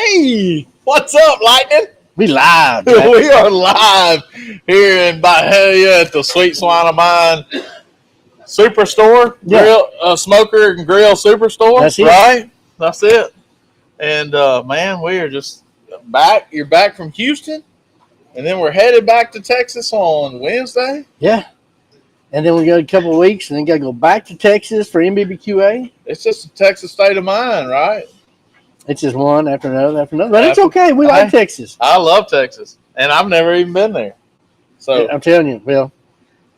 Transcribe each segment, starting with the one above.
Hey, what's up, Lightning? We live. We are live here in Bahia at the Sweet Swine of Mine Superstore, grill, smoker and grill superstore. That's it. Right? That's it. And man, we are just back. You're back from Houston, and then we're headed back to Texas on Wednesday. Yeah. And then we got a couple of weeks, and then got to go back to Texas for MBBQA. It's just a Texas state of mind, right? It's just one after another. But it's okay. We like Texas. I love Texas, and I've never even been there. So I'm telling you, Bill,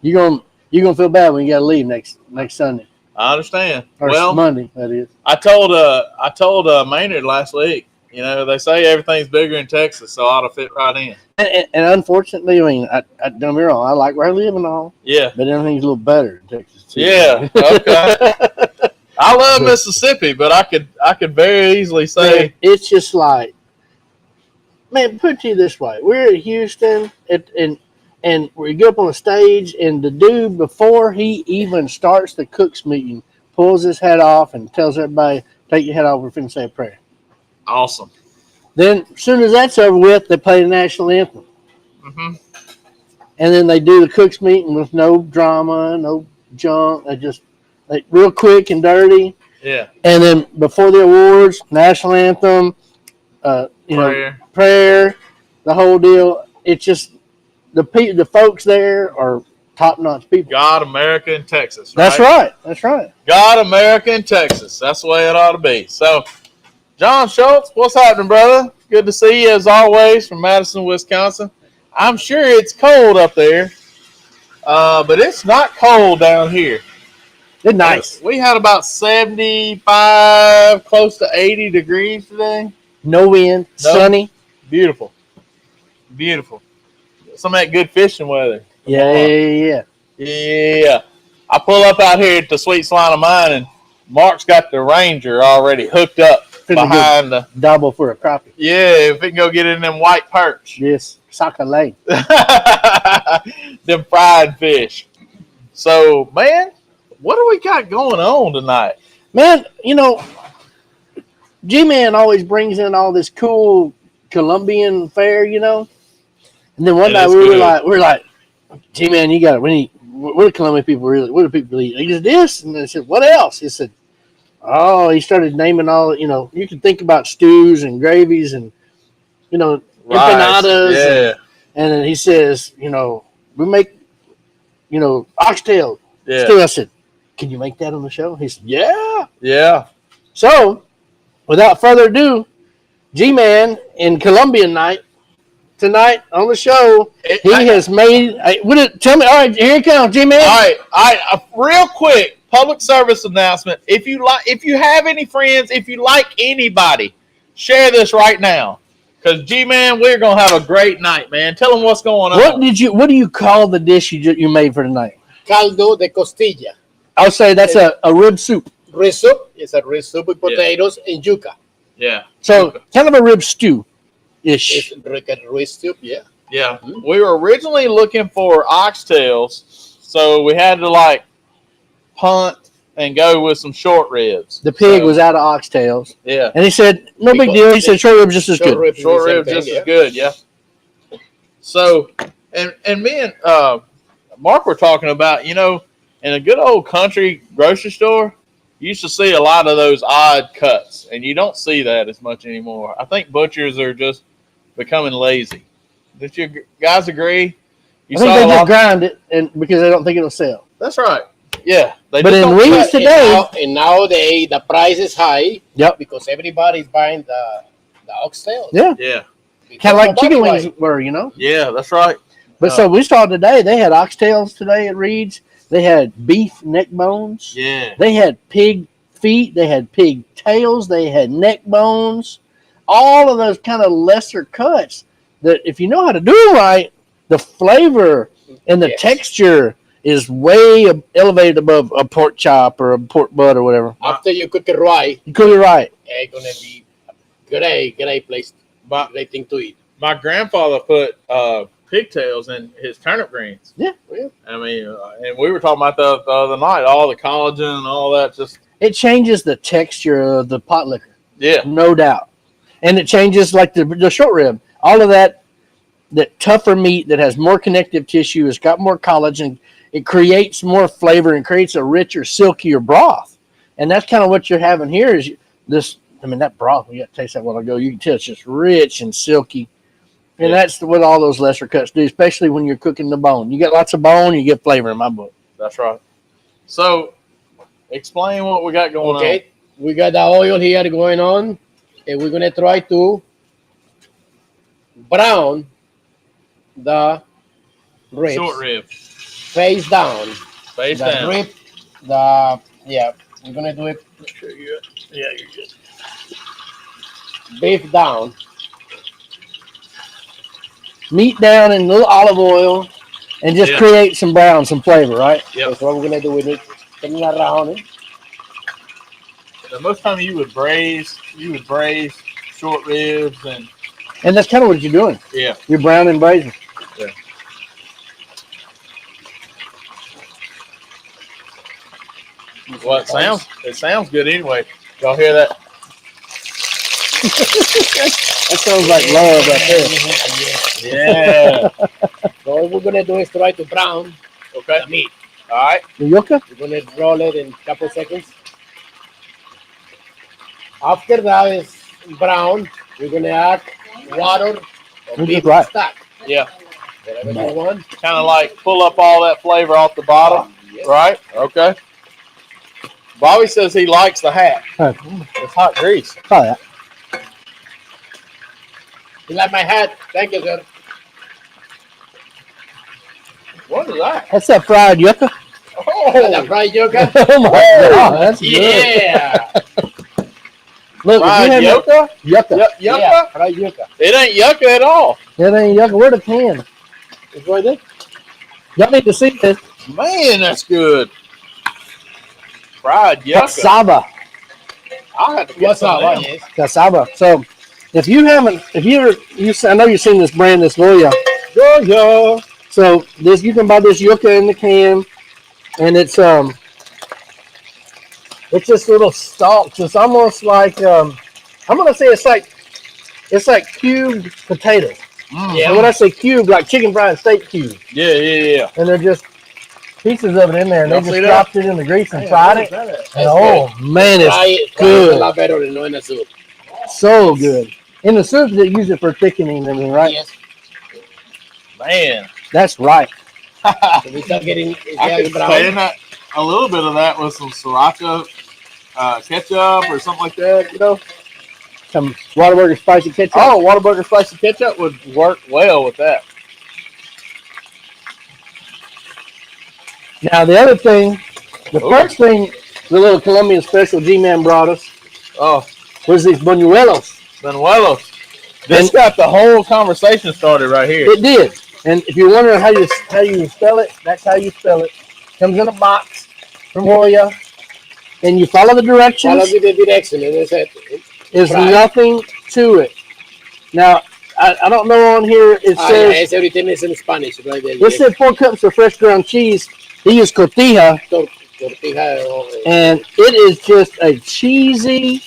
you're gonna feel bad when you got to leave next Sunday. I understand. Or Monday, that is. I told Maynard last week. You know, they say everything's bigger in Texas, so I ought to fit right in. And unfortunately, I mean, I don't get me wrong. I like where I live and all. Yeah. But everything's a little better in Texas too. Yeah. Okay. I love Mississippi, but I could very easily say, man, it's just like, man, put it to you this way: we're at Houston, and we go up on the stage, and the dude, before he even starts the cooks meeting, pulls his hat off and tells everybody, "Take your hat off. We're finna say a prayer." Awesome. Then, as soon as that's over with, they play the national anthem, and then they do the cooks meeting with no drama, no junk. They just real quick and dirty. Yeah. And then before the awards, national anthem, prayer, the whole deal. It's just the folks there are top-notch people. God, America, and Texas. Right? That's right. God, America, and Texas. That's the way it ought to be. So, John Schultz, what's happening, brother? Good to see you as always from Madison, Wisconsin. I'm sure it's cold up there, but it's not cold down here. It's nice. We had about 75, close to 80 degrees today. No wind, sunny. Beautiful. Beautiful. Some of that good fishing weather. Yeah. I pull up out here at the Sweet Swine of Mine, and Mark's got the Ranger already hooked up behind the double for a crappie. Yeah, if we can go get in them white perch. Yes, sacalay. Them fried fish. So, man, what do we got going on tonight? Man, you know, GMan always brings in all this cool Columbian fare, you know. And then one night we were like, GMan, you got it. What do Colombian people really? What do people eat? He said this, and they said, what else? He said, oh, he started naming all. You know, you can think about stews and gravies and empanadas. Yeah. And then he says, we make, oxtail Yeah. stew. I said, can you make that on the show? He said, yeah. Yeah. So, without further ado, GMan in Columbian night. Tonight on the show, has made. Tell me, all right, here it comes, GMan. All right, real quick, public service announcement. If you have any friends, if you like anybody, share this right now, because GMan, we're gonna have a great night, man. Tell them what's going on. What do you call the dish you made for tonight? Caldo de costilla. I'll say that's a rib soup. Rib soup. It's a rib soup with potatoes and yucca. Yeah. So kind of a rib stew. Ish. Rib soup, yeah. Yeah. Mm-hmm. We were originally looking for oxtails, so we had to punt and go with some short ribs. The pig was out of oxtails. Yeah. And he said, no big deal. He said short ribs just as good. Short ribs just as good, yeah. So, and me and Mark were talking about, in a good old country grocery store, you used to see a lot of those odd cuts, and you don't see that as much anymore. I think butchers are just becoming lazy. Did you guys agree? I think they just grind it because they don't think it'll sell. That's right. Yeah. But in wings today... And nowadays, the price is high. Yep. Because everybody's buying the oxtail. Yeah. Yeah. Kind of like chicken wings were, Yeah, that's right. But so we saw today, they had oxtails today at Reed's. They had beef neck bones. Yeah. They had pig feet. They had pig tails. They had neck bones. All of those kind of lesser cuts that if you know how to do it right, the flavor and the texture is way elevated above a pork chop or a pork butt or whatever. After you cook it right. You cook it right. It's going to be great place, great thing to eat. My grandfather put pigtails in his turnip greens. Yeah. I mean, and we were talking about the other night, all the collagen and all that. Just it changes the texture of the pot liquor. Yeah. No doubt. And it changes like the short rib. All of that tougher meat that has more connective tissue, it's got more collagen. It creates more flavor and creates a richer, silkier broth. And that's kind of what you're having here is this. I mean, that broth, we got to taste that a while ago. You can tell it's just rich and silky. And that's what all those lesser cuts do, especially when you're cooking the bone. You get lots of bone, you get flavor in my book. That's right. So, explain what we got going on. Okay, we got the oil here going on, and we're gonna try to brown the ribs. Short rib. Face down. Face The down. rib, we're gonna do it. Yeah, you're good. Beef down. Meat down in a little olive oil and just create some brown, some flavor, right? Yep. That's what we're gonna do with it. Turn it around. So most time you would braise short ribs and that's kind of what you're doing. yeah. You're brown and braising. Yeah. Well, it sounds good anyway. Y'all hear that? That sounds like love right there. Yeah. So what we're gonna do is try to brown Okay. the meat. All right. The yucca? We're gonna roll it in a couple seconds. After that is brown, we're gonna add water or You're beef right. stock. Yeah. Whatever you want. Kind of like pull up all that flavor off the bottom, Yes. right? Okay. Bobby says he likes the hat. Huh. It's hot grease. Try that. You like my hat? Thank you, sir. What is that? That's that fried yucca. The fried yucca. Oh my God, that's good. Yeah. Look, Fried if you have yucca? yucca. Yucca? Yeah, fried yucca. It ain't yucca at all. That ain't yucca. Where the can? It's right there. Y'all need to see this. Man, that's good. Fried yucca. Cassava. I'll have to get What's some up? of them. Yes. Cassava. So, if you haven't, I know you've seen this brand, this Goya. Goya. So you can buy this yucca in the can, and it's just little stalks. It's almost like I'm gonna say it's like cubed potatoes. Yeah. And when I say cubed, like chicken fried steak cubes, Yeah. and they're just pieces of it in there, and they Y'all see just that? dropped it in the grease and fried it. And, That's oh man, Fry it's it. Fry it a good, lot better than in the soup. so good. In the soup, they use it for thickening. I mean, right? Yes. Man. That's right. So we start getting I could brown. say that a little bit of that with some sriracha ketchup or something like that, you know. Some Whataburger spicy ketchup. Oh, Whataburger spicy ketchup would work well with that. Now the other thing, the first thing, the little Colombian special GMan brought us Oh, was these buñuelos. Benuelos. This got the whole conversation started right here. It did. And if you're wondering how you spell it, that's how you spell it. Comes in a box from Goya, and you follow the directions. Follow the direction, and it's it. There's Right. nothing to it. Now, I don't know on here, it says, Yes, everything is in Spanish right there. this said 4 cups of fresh ground cheese. He used cotija, Tortilla. and it is just a cheesy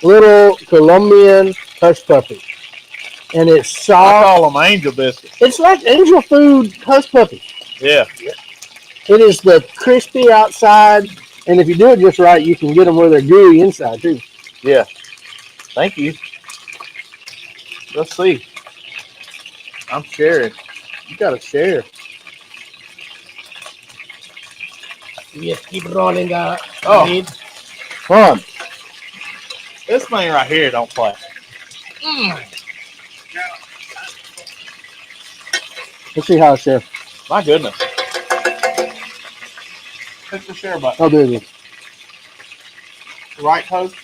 little Colombian hush puppy. And it's I soft. call them angel biscuits. It's like angel food hush puppy. Yeah. It is the crispy outside, and if you do it just right, you can get them where they're gooey inside too. Yeah. Thank you. Let's see. I'm sharing. You gotta share. We just keep rolling the Oh. meat. Come on. This thing right here don't play. Let's see how it's there. My goodness. Hit the share button. Oh, there it is. Right post.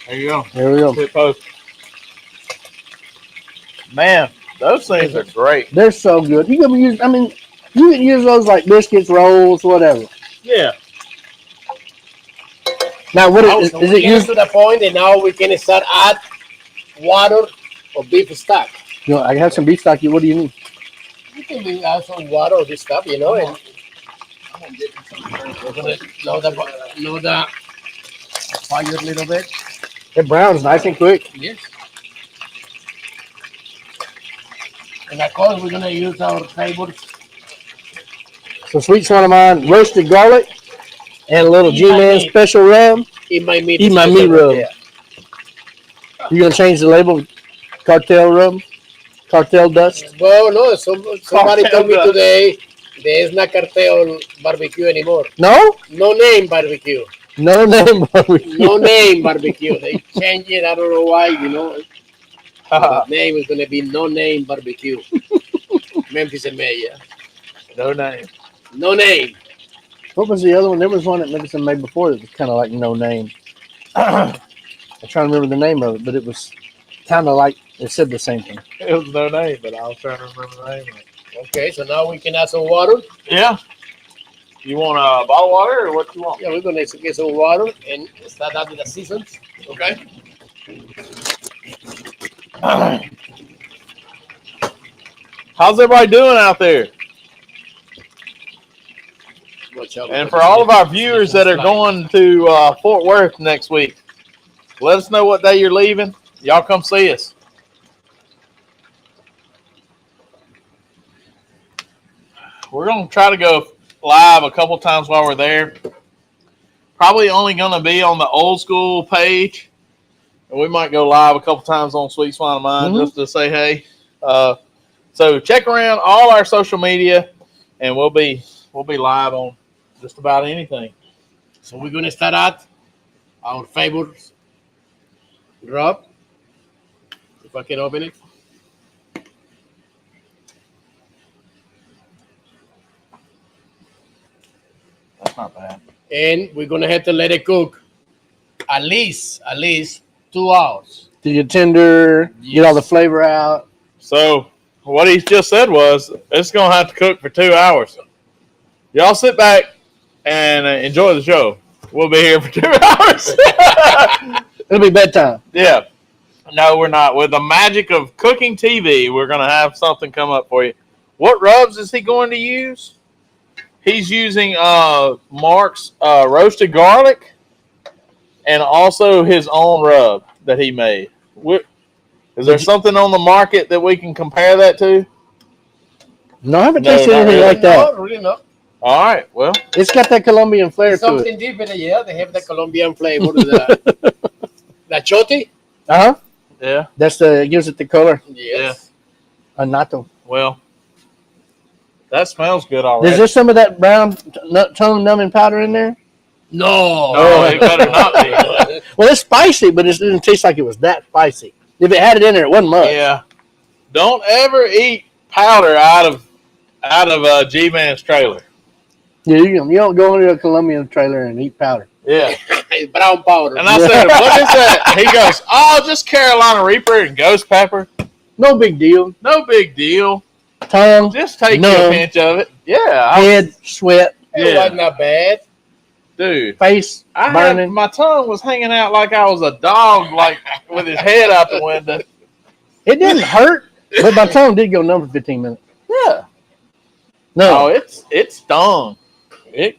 There you go. There we go. Hit post. Man, those things are great. They're so good. You can use. I mean, you can use those like biscuits, rolls, whatever. Yeah. Now, what Now, is so it we get used? to the point, and now we can start add water or beef stock. You know, I have some beef stock. What do you need? You can add some water or this stuff, you know, and we're gonna load the fire a little bit. It browns nice and quick. Yes. And of course, we're gonna use our favorites. Some sweet son of mine, roasted garlic, and a little G-Man special rub. Eat my meat. Eat my meat rub. Yeah. You gonna change the label? Cartel rub? Cartel dust? Well, no. Somebody Cartel told me dust. today there is not cartel barbecue anymore. No? No name barbecue. No name barbecue. No name barbecue. They changed it. I don't know why. The name is gonna be No Name Barbecue. Memphis and Maya. No name. No name. What was the other one? There was one that Medicine made before that was kind of like no name. I'm trying to remember the name of it, but it was kind of like it said the same thing. It was no name, but I was trying to remember the name of it. Okay, so now we can add some water. Yeah. You want a bottle of water or what you want? Yeah, we're gonna get some water and start adding the seasons. Okay. How's everybody doing out there? Watch out. And for all of our viewers that are going to Fort Worth next week, let us know what day you're leaving. Y'all come see us. We're going to try to go live a couple times while we're there. Probably only going to be on the old school page. And we might go live a couple times on Sweet Swine of Mine just to say hey. So check around all our social media, and we'll be live on just about anything. So we're gonna start out our favorite rub. If I can open it. That's not bad. And we're gonna have to let it cook at least 2 hours. Do you tender, get all the flavor out? So what he just said was it's going to have to cook for 2 hours. Y'all sit back and enjoy the show. We'll be here for 2 hours. It'll be bedtime. Yeah. No, we're not. With the magic of cooking TV, we're going to have something come up for you. What rubs is he going to use? He's using Mark's roasted garlic and also his own rub that he made. Is there something on the market that we can compare that to? No, I haven't No, tasted not anything really. like that. No, really not. All right. Well, It's got that Colombian flair It's to it. something different, yeah. They have the Colombian flavor. The choti? Uh-huh. yeah. It gives it the color. Yes. Anato. Well, that smells good already. Is there some of that brown tongue numbing powder in there? No. No, it better not be. Well, it's spicy, but it didn't taste like it was that spicy. If it had it in there, it wasn't much. Yeah. Don't ever eat powder out of G-Man's trailer. Yeah, you don't go into a Colombian trailer and eat powder. Yeah. It's brown powder. And I said, what is that? He goes, oh, just Carolina Reaper and ghost pepper. No big deal. No big deal. Tongue, Just take No. a pinch of it. Yeah. head, sweat, It was not bad. Dude. face, burning. My tongue was hanging out like I was a dog, like with his head out the window. It didn't hurt, but my tongue did go numb for 15 minutes. Yeah. No. Oh, it stung. It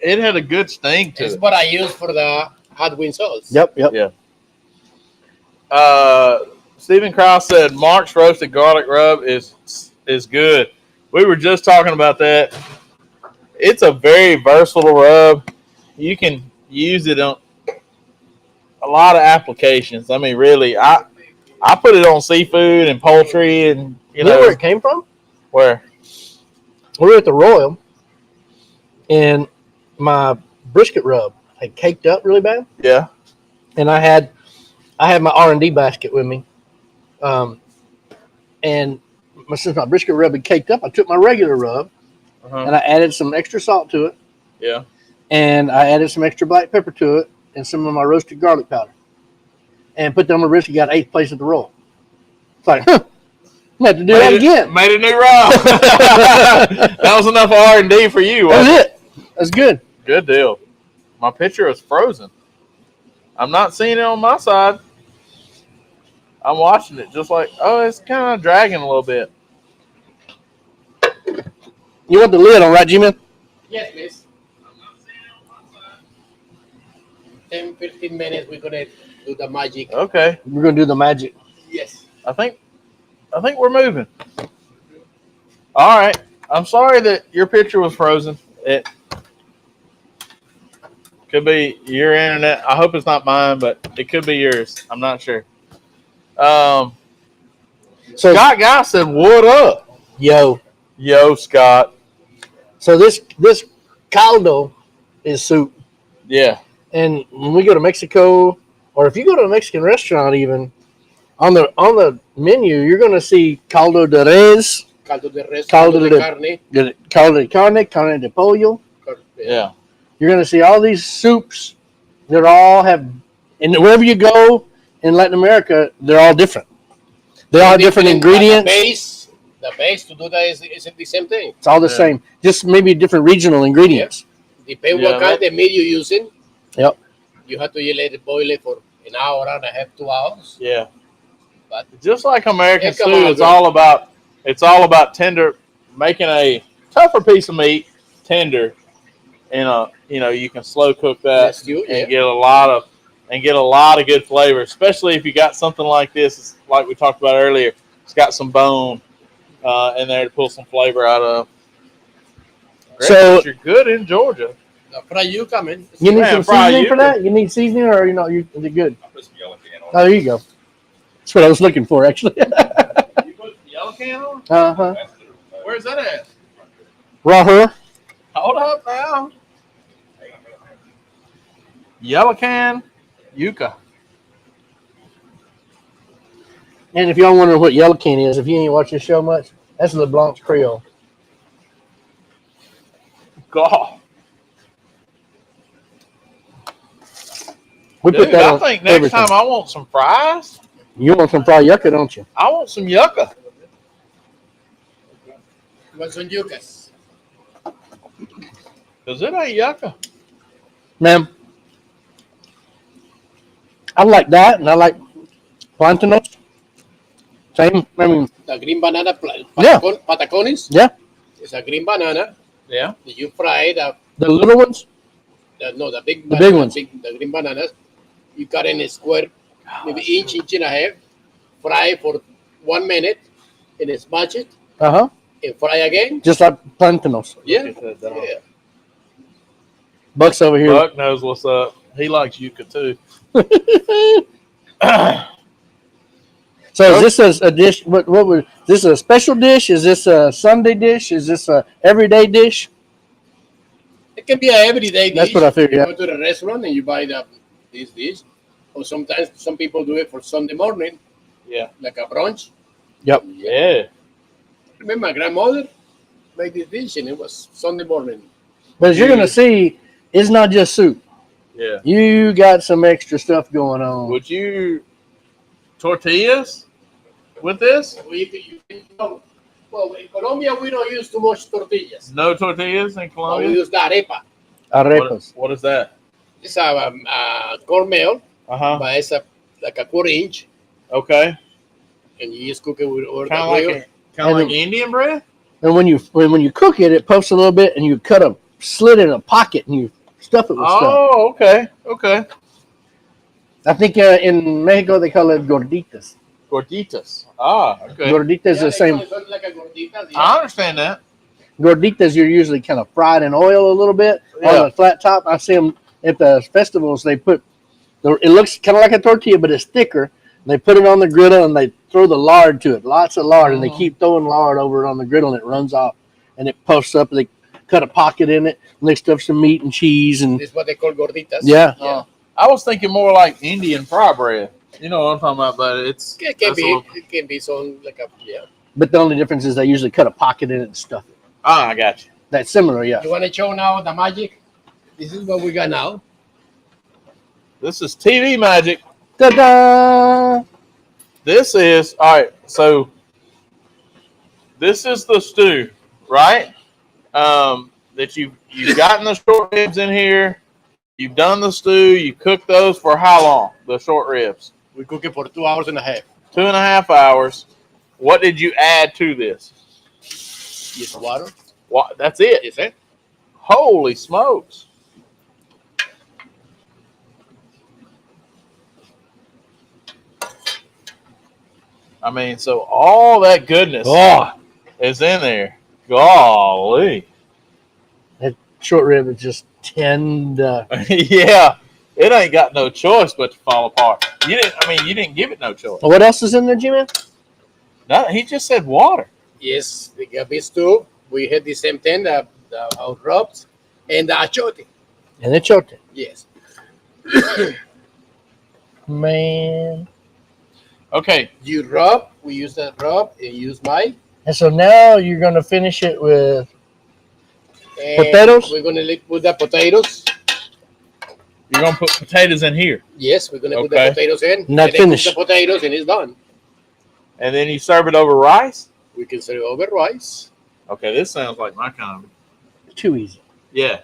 had a good sting to It's it. what I use for the hot wing sauce. Yep. Yeah. Stephen Krause said Mark's roasted garlic rub is good. We were just talking about that. It's a very versatile rub. You can use it on a lot of applications. I mean, really, I put it on seafood and poultry, and You know where it came from? where We were at the Royal, and my brisket rub had caked up really bad, yeah, and I had my R&D basket with me, and since my brisket rub had caked up, I took my regular rub and I added some extra salt to it, yeah. and I added some extra black pepper to it, and some of my roasted garlic powder, and put that on my brisket. Got 8th place at the Royal. It's like, I'm gonna have to do that again. Made a new rub. That was enough R&D for you. That was wasn't it. That's good. Good deal. My picture is frozen. I'm not seeing it on my side. I'm watching it just like, oh, it's kind of dragging a little bit. You want the lid on, right, G-Man? Yes, please. 10, 15 minutes, we're going to Do the magic. Okay. We're gonna do the magic. Yes. I think we're moving. All right. I'm sorry that your picture was frozen. It could be your internet. I hope it's not mine, but it could be yours. I'm not sure. So Scott Guy said, "What up, Yo. Scott?" So this caldo is soup. Yeah. And when we go to Mexico, or if you go to a Mexican restaurant, even on the menu, you're going to see caldo de res, Caldo de res, caldo de carne. caldo de carne, carne de pollo. Yeah. You're going to see all these soups that all have, and wherever you go in Latin America, they're all different. They all have different ingredients. The base to do that is the same thing. It's all the same, just maybe different regional ingredients. Depends what kind of meat you're using. Yep. You have to let it boil it for an hour and a half, 2 hours. Yeah. But just like American stew, it's all about tender, making a tougher piece of meat tender. You can slow cook that and get a lot of good flavor, especially if you got something like this, like we talked about earlier. It's got some bone in there to pull some flavor out of. Great, so you're good in Georgia. Fry Yucca, man. You need some seasoning for that? You need seasoning, or you're good? Oh, there you go. That's what I was looking for, actually. You put the yellow can on? Uh-huh. Where's that at? Raw her. Hold up now. Yellow can, Yucca. And if y'all wonder what yellow can is, if you ain't watched this show much, that's LeBlanc's Creole. God. We put that I think next time I want some fries. You want some fried yucca, don't you? I want some yucca. Want some yuccas? Because it ain't yucca. Ma'am, I like that, and I like plantanos. Same, I mean. The green banana, patacones. Yeah. It's a green banana. Yeah. You fry it. The little ones? The big ones. The green bananas. You cut in a square, maybe inch and a half. Fry for 1 minute, and smash it. Uh-huh. And fry again. Just like plantanos. Yeah. Buck's over here. Buck knows what's up. He likes yucca too. So is this a dish? What was this a special dish? Is this a Sunday dish? Is this a everyday dish? It can be an everyday dish. That's what I figured. You go to the restaurant and you buy this dish. Or sometimes some people do it for Sunday morning. Yeah. Like a brunch. Yep. Yeah. I remember my grandmother made this dish and it was Sunday morning. But as you're going to see, it's not just soup. Yeah. You got some extra stuff going on. Would you tortillas with this? Well, in Colombia, we don't use too much tortillas. No tortillas in Colombia? We use the arepa. Arepas. What is that? It's a cornmeal, Uh-huh. but it's like a 4-inch. Okay. And you just cook it with oil. Kind of like Indian bread? And when you cook it, it puffs a little bit, and you cut a slit in a pocket, and you stuff it with stuff. Oh, okay. Okay. I think in Mexico they call it gorditas. Gorditas. Ah, okay. Gorditas is the same. Like a gorditas, yeah. I understand that. Gorditas, you're usually kind of fried in oil a little bit on a flat top. I see them at the festivals. They put it looks kind of like a tortilla, but it's thicker. They put it on the griddle and they throw the lard to it, lots of lard, and they keep throwing lard over it on the griddle, and it runs off, and it puffs up. And they cut a pocket in it, and they stuff some meat and cheese, and this is what they call gorditas. Yeah. I was thinking more like Indian fry bread. You know what I'm talking about, but It can be some like a But the only difference is they usually cut a pocket in it and stuff it. Ah, I got you. That's similar, yeah. You want to show now the magic? This is what we got now. This is TV magic. Ta-da! This is all right. So this is the stew, right? That you've gotten the short ribs in here. You've done the stew. You cook those for how long? The short ribs. We cook it for 2 hours and a half. 2.5 hours. What did you add to this? Just water. What? That's it. Is it? Holy smokes! I mean, so all that goodness is in there. Golly. That short rib is just tender. Yeah. It ain't got no choice but to fall apart. You didn't give it no choice. What else is in there, G-Man? No, he just said water. Yes, we got this too. We had the same thing, the rubs and the achote. And the chote. Yes. Man. Okay. You rub, we use that rub, and use my. And so now you're going to finish it with And potatoes? We're going to put the potatoes. You're going to put potatoes in here. Yes, we're going to put the Okay. potatoes in. Not and then finished. put the potatoes, and it's done. And then you serve it over rice? We can serve it over rice. Okay, this sounds like my kind of... Too easy. Yeah.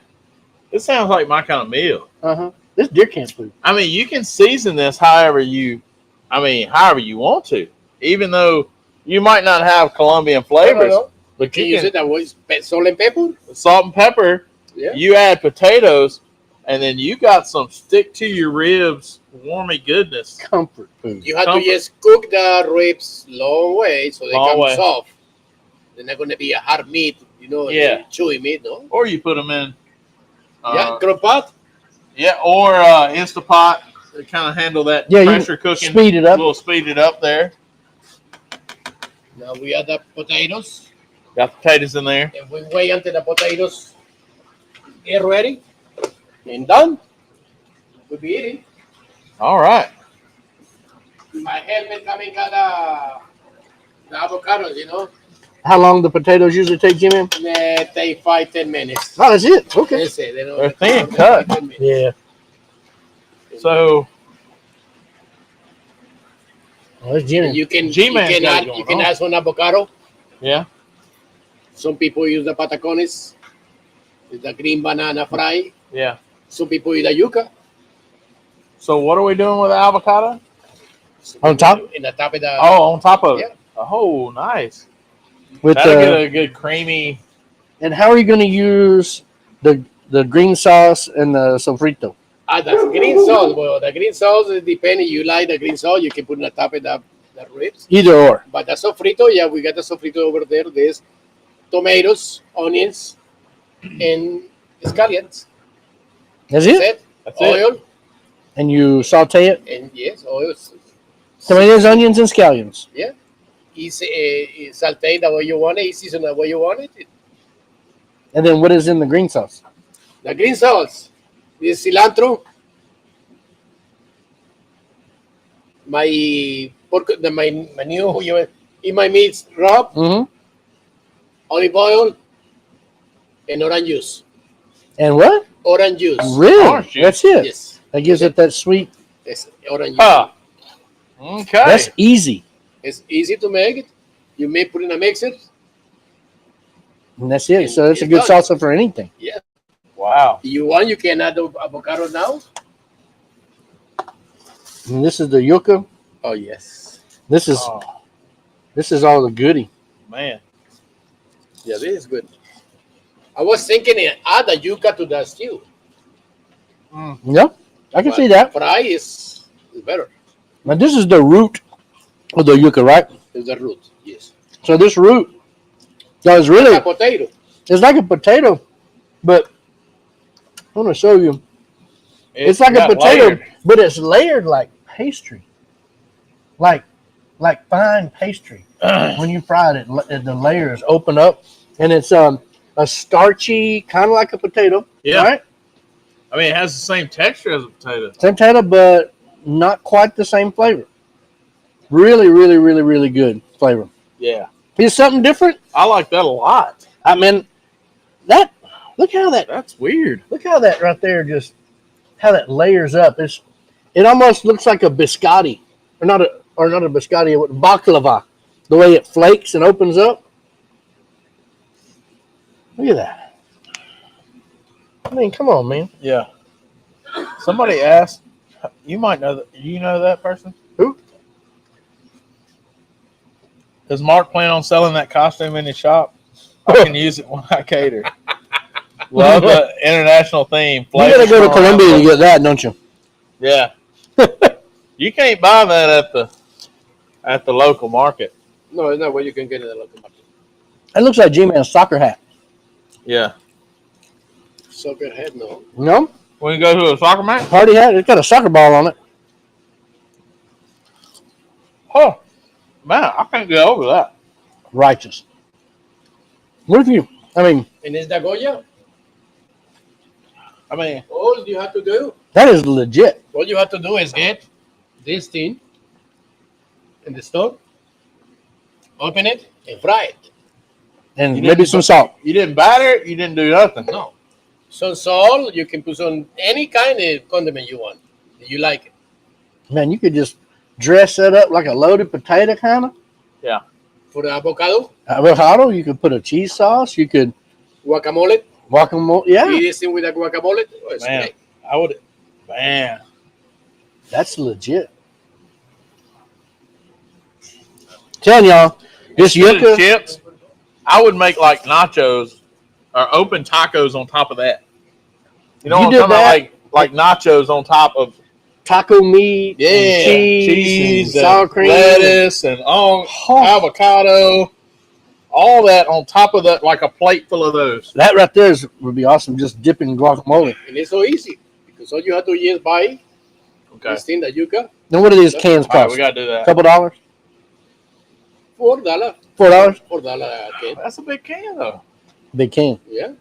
This sounds like my kind of meal. Uh-huh. This deer camp food. I mean, you can season this however you want to. Even though you might not have Colombian flavors. No. But Can you use can it that was salt and pepper. salt and pepper. Yeah. You add potatoes, and then you got some stick to your ribs, warmy goodness. Comfort food. You have Comfort. to just cook the ribs long way so they Long come way. soft. They're not going to be a hard meat, Yeah. chewy meat, no? Or you put them in. Yeah, crock pot. Yeah, or Instapot to kind of handle that Yeah, you pressure cooking. speed it up. A little speed it up there. Now we add the potatoes. Got the potatoes in there. And we wait until the potatoes get ready. And done. We'll be eating. All right. My helmet coming got the avocados, How long the potatoes usually take, G-Man? They take 5-10 minutes. Oh, that's it. Okay. That's it. They're thin cut. 5-10 minutes. Yeah. So, Oh, that's G-Man. You can GMan's got it you going can on. add some avocado. yeah. Some people use the patacones, the green banana fry. Yeah. Some people use the yucca. So, what are we doing with the avocado? On top? In the top of the. Oh, on top of it. Yeah. Oh, nice. With That'll get a good creamy. and how are you going to use the green sauce and the sofrito? The green sauce. Well, the green sauce, depending you like the green sauce, you can put in the top of the ribs. Either or. But the sofrito, yeah, we got the sofrito over there. There's tomatoes, onions, and scallions. That's That's it? it. That's it. Oil, And you saute it? and yes, oil. Tomatoes, onions, and scallions. Saute the way you want it, season the way you want it. And then what is in the green sauce? The green sauce, this cilantro, my pork, my new, in my meats, rub, Mm-hmm. olive oil, and orange juice. And what? Orange juice. Really? Orange juice. That's it. Yes, That gives it that sweet. yes, orange juice. Ah. Okay. That's easy. It's easy to make it. You may put in a mixer. And that's it. And So it's a it's good done. salsa for anything. Wow. You want, you can add the avocado now. And this is the yucca. Oh yes. This is Oh, all the goodie. man. Yeah, this is good. I was thinking add the yucca to the stew. Yeah, I can But see that. Fry is better. Now this is the root of the yucca, right? It's the root. Yes. So this root does really, A potato. it's like a potato, but I want to show you. It's like a got potato, layered. but it's layered like pastry, like fine pastry. When you fry it, the layers open up, and it's a starchy, kind of like a potato. Yeah. Right? I mean, it has the same texture as a potato. Same potato, but not quite the same flavor. Really, really, really, really good flavor. Yeah. It's something different. I like that a lot. I mean, look how that right there, just how that layers up. It almost looks like a biscotti, or not a biscotti, a baklava. The way it flakes and opens up. Look at that. I mean, come on, man. Yeah. Somebody asked, you might know that. You know that person? Who? Does Mark plan on selling that costume in his shop? I can use it when I cater. Love the international theme. You gotta go to Columbian to get that, don't you? Yeah. You can't buy that at the at the local market. No, it's not what you can get in the local market. It looks like G-Man's soccer hat. Yeah. Soccer head, no. No? When you go to a soccer match? Party hat. It's got a soccer ball on it. Oh, man, I can't get over that. Righteous. What if you, I mean, And it's the Goya. I mean, All you have to do, that is legit. is get this thing in the stove, open it, and fry it. And You maybe didn't- some salt. you didn't batter it. You didn't do nothing. No. Some salt, you can put some any kind of condiment you want. You like it. Man, you could just dress that up like a loaded potato kind of. For the avocado, Avocado, you could put a cheese sauce. You could guacamole, guacamole. Yeah, eat this thing with a guacamole. Oh, it's Man. great. I would. Man. that's legit. Telling y'all, this Instead of yucca. chips, I would make like nachos or open tacos on top of that. You know You what did I'm talking that? about? Like nachos on top of Taco meat, and cheese, and sour cream, lettuce, and avocado, all that on top of that, like a plate full of those. That right there would be awesome. Just dipping guacamole. And it's so easy because all you have to do is buy Okay. this thing that Yucca, Then what do these cans All right, cost? we gotta do that. $2. $4. $4. $4 can. That's a big can, though. Big can. Yeah.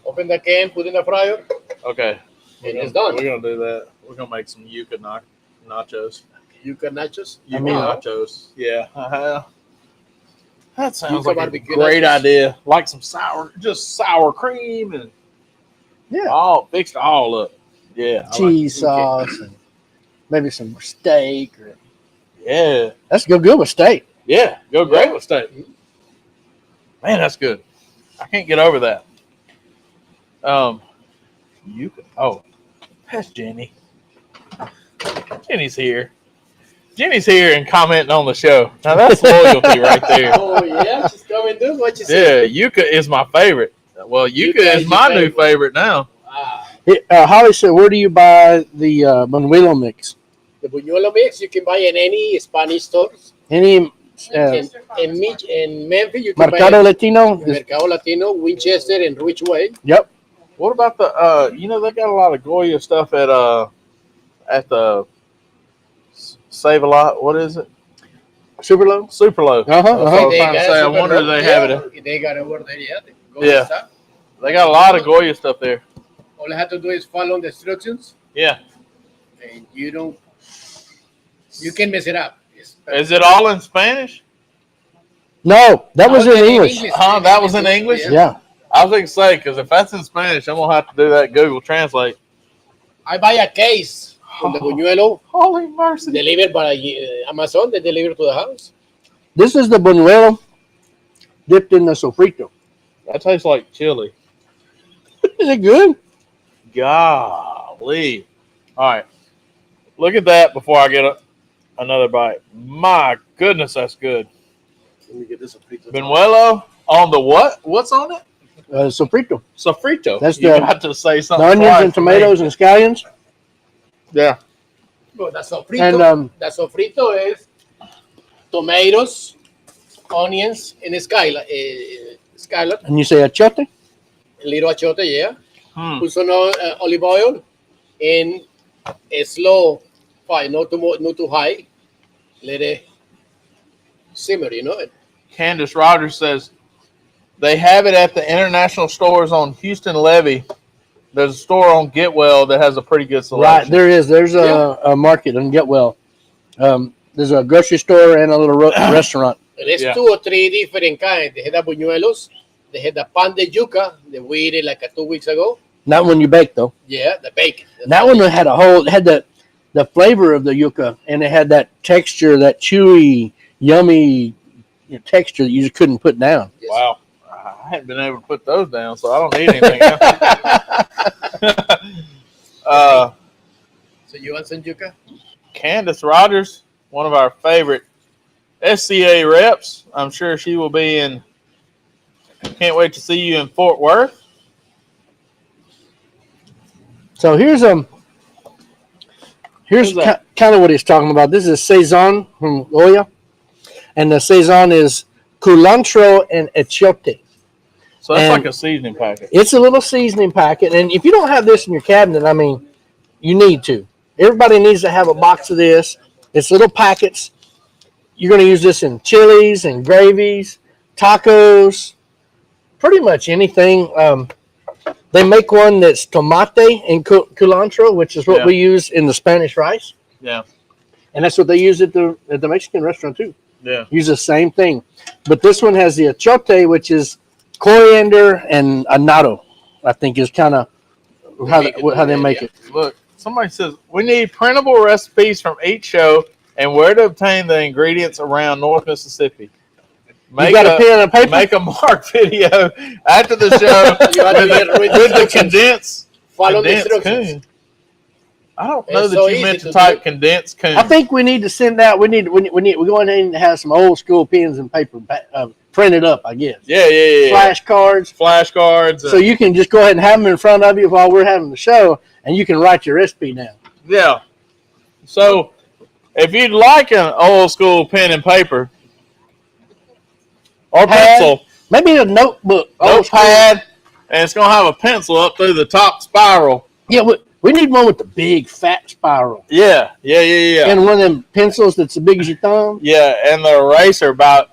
Open the can, put in the fryer, Okay. and it's done. We're gonna do that. We're gonna make some Yucca nachos. Yucca nachos. Yucca mean- nachos. Yeah. That sounds Yucca like a barbecue great nachos. idea. Like some sour cream and Yeah. all fixed all up. Yeah. I Cheese sauce and maybe some steak. Yeah. That's go good with steak. Yeah. Go great Yeah. with steak. Man, that's good. I can't get over that. Yucca. Oh, that's Jenny. Jenny's here. Jenny's here and commenting on the show. Now that's loyalty right there. Oh yeah, she's coming too. What you say? Yeah, Yucca is my favorite. Well, Yucca Yucca is is my your new favorite now. Ah, Holly said, where do you buy the Buñuelo mix? the buñuelo mix you can buy in any Spanish stores. Any In Memphis, you can Mercado buy Latino? in Mercado Latino, Winchester, and Ridgeway. Yep. What about the they got a lot of Goya stuff at the Save a Lot. What is it? Super low? Superlow. Uh-huh, That's what I was They trying to got say. I super wonder if low. they have it. They got it over there, yeah. Go Yeah. stuff. They got a lot of Goya stuff there. All I have to do is follow the instructions, Yeah. and you can mess it up. Is it all in Spanish? No, that was in English. That was in English? Yeah. I was going to say, because if that's in Spanish, I'm going to have to do that Google Translate. I buy a case from the buñuelo Holy mercy. delivered by Amazon. They deliver to the house. This is the Buñuelo dipped in the sofrito. That tastes like chili. Is it good? Golly. All right. Look at that before I get another bite. My goodness, that's good. Let me get this a pizza. Benuelo on the what? What's on it? Sofrito. Sofrito. That's you the- got to say The something. onions twice and for me. tomatoes and scallions. Yeah. No, the sofrito. And The sofrito is tomatoes, onions, and scallop, and you say achote? little achote, yeah. Hmm. Put some olive oil in a slow fire, not too high. Let it simmer, Candace Rogers says they have it at the international stores on Houston Levee. There's a store on Getwell that has a pretty good Right, selection. there is. There's Yeah. a market in Getwell. There's a grocery store and a little restaurant. There's Yeah. 2 or 3 different kinds. They had the buñuelos. They had the pan de yuca that we ate like 2 weeks ago. Not when you bake, though. Yeah, the bacon. That one had it had the flavor of the yucca, and it had that texture, that chewy, yummy texture that you just couldn't put down. Yes. Wow. I hadn't been able to put those down, so I don't need anything else. So you want some yuca? Candace Rogers, one of our favorite SCA reps. I'm sure she will be in. Can't wait to see you in Fort Worth. So here's Who's that? kind of what he's talking about. This is Saison from Goya, and the Saison is culantro and achiote. So that's And like a seasoning packet. it's a little seasoning packet, and if you don't have this in your cabinet, I mean, you need to. Everybody needs to have a box of this. It's little packets. You're going to use this in chilies and gravies, tacos, pretty much anything. They make one that's tomate and culantro, which is what we use in the Spanish rice. Yeah. And that's what they use at the Mexican restaurant too. Yeah. Use the same thing. But this one has the achiote, which is coriander and annatto, I think is kind of how they make it. Look, somebody says, we need printable recipes from each show and where to obtain the ingredients around North Mississippi. You got a pen and paper? Make a mark video after the show with the condensed. Follow the condensed instructions. coon. I don't know It's that so you easy meant to to type do. condensed coon. I think we need to send out. We're going in to have some old school pens and paper printed up, I guess. Yeah. Flashcards. Flashcards. So you can just go ahead and have them in front of you while we're having the show, and you can write your recipe down. Yeah. So if you'd like an old school pen and paper or pencil, Maybe a notebook. notepad, and it's going to have a pencil up through the top spiral. Yeah, we need one with the big fat spiral. Yeah. And one of them pencils that's as big as your thumb. Yeah, and the eraser about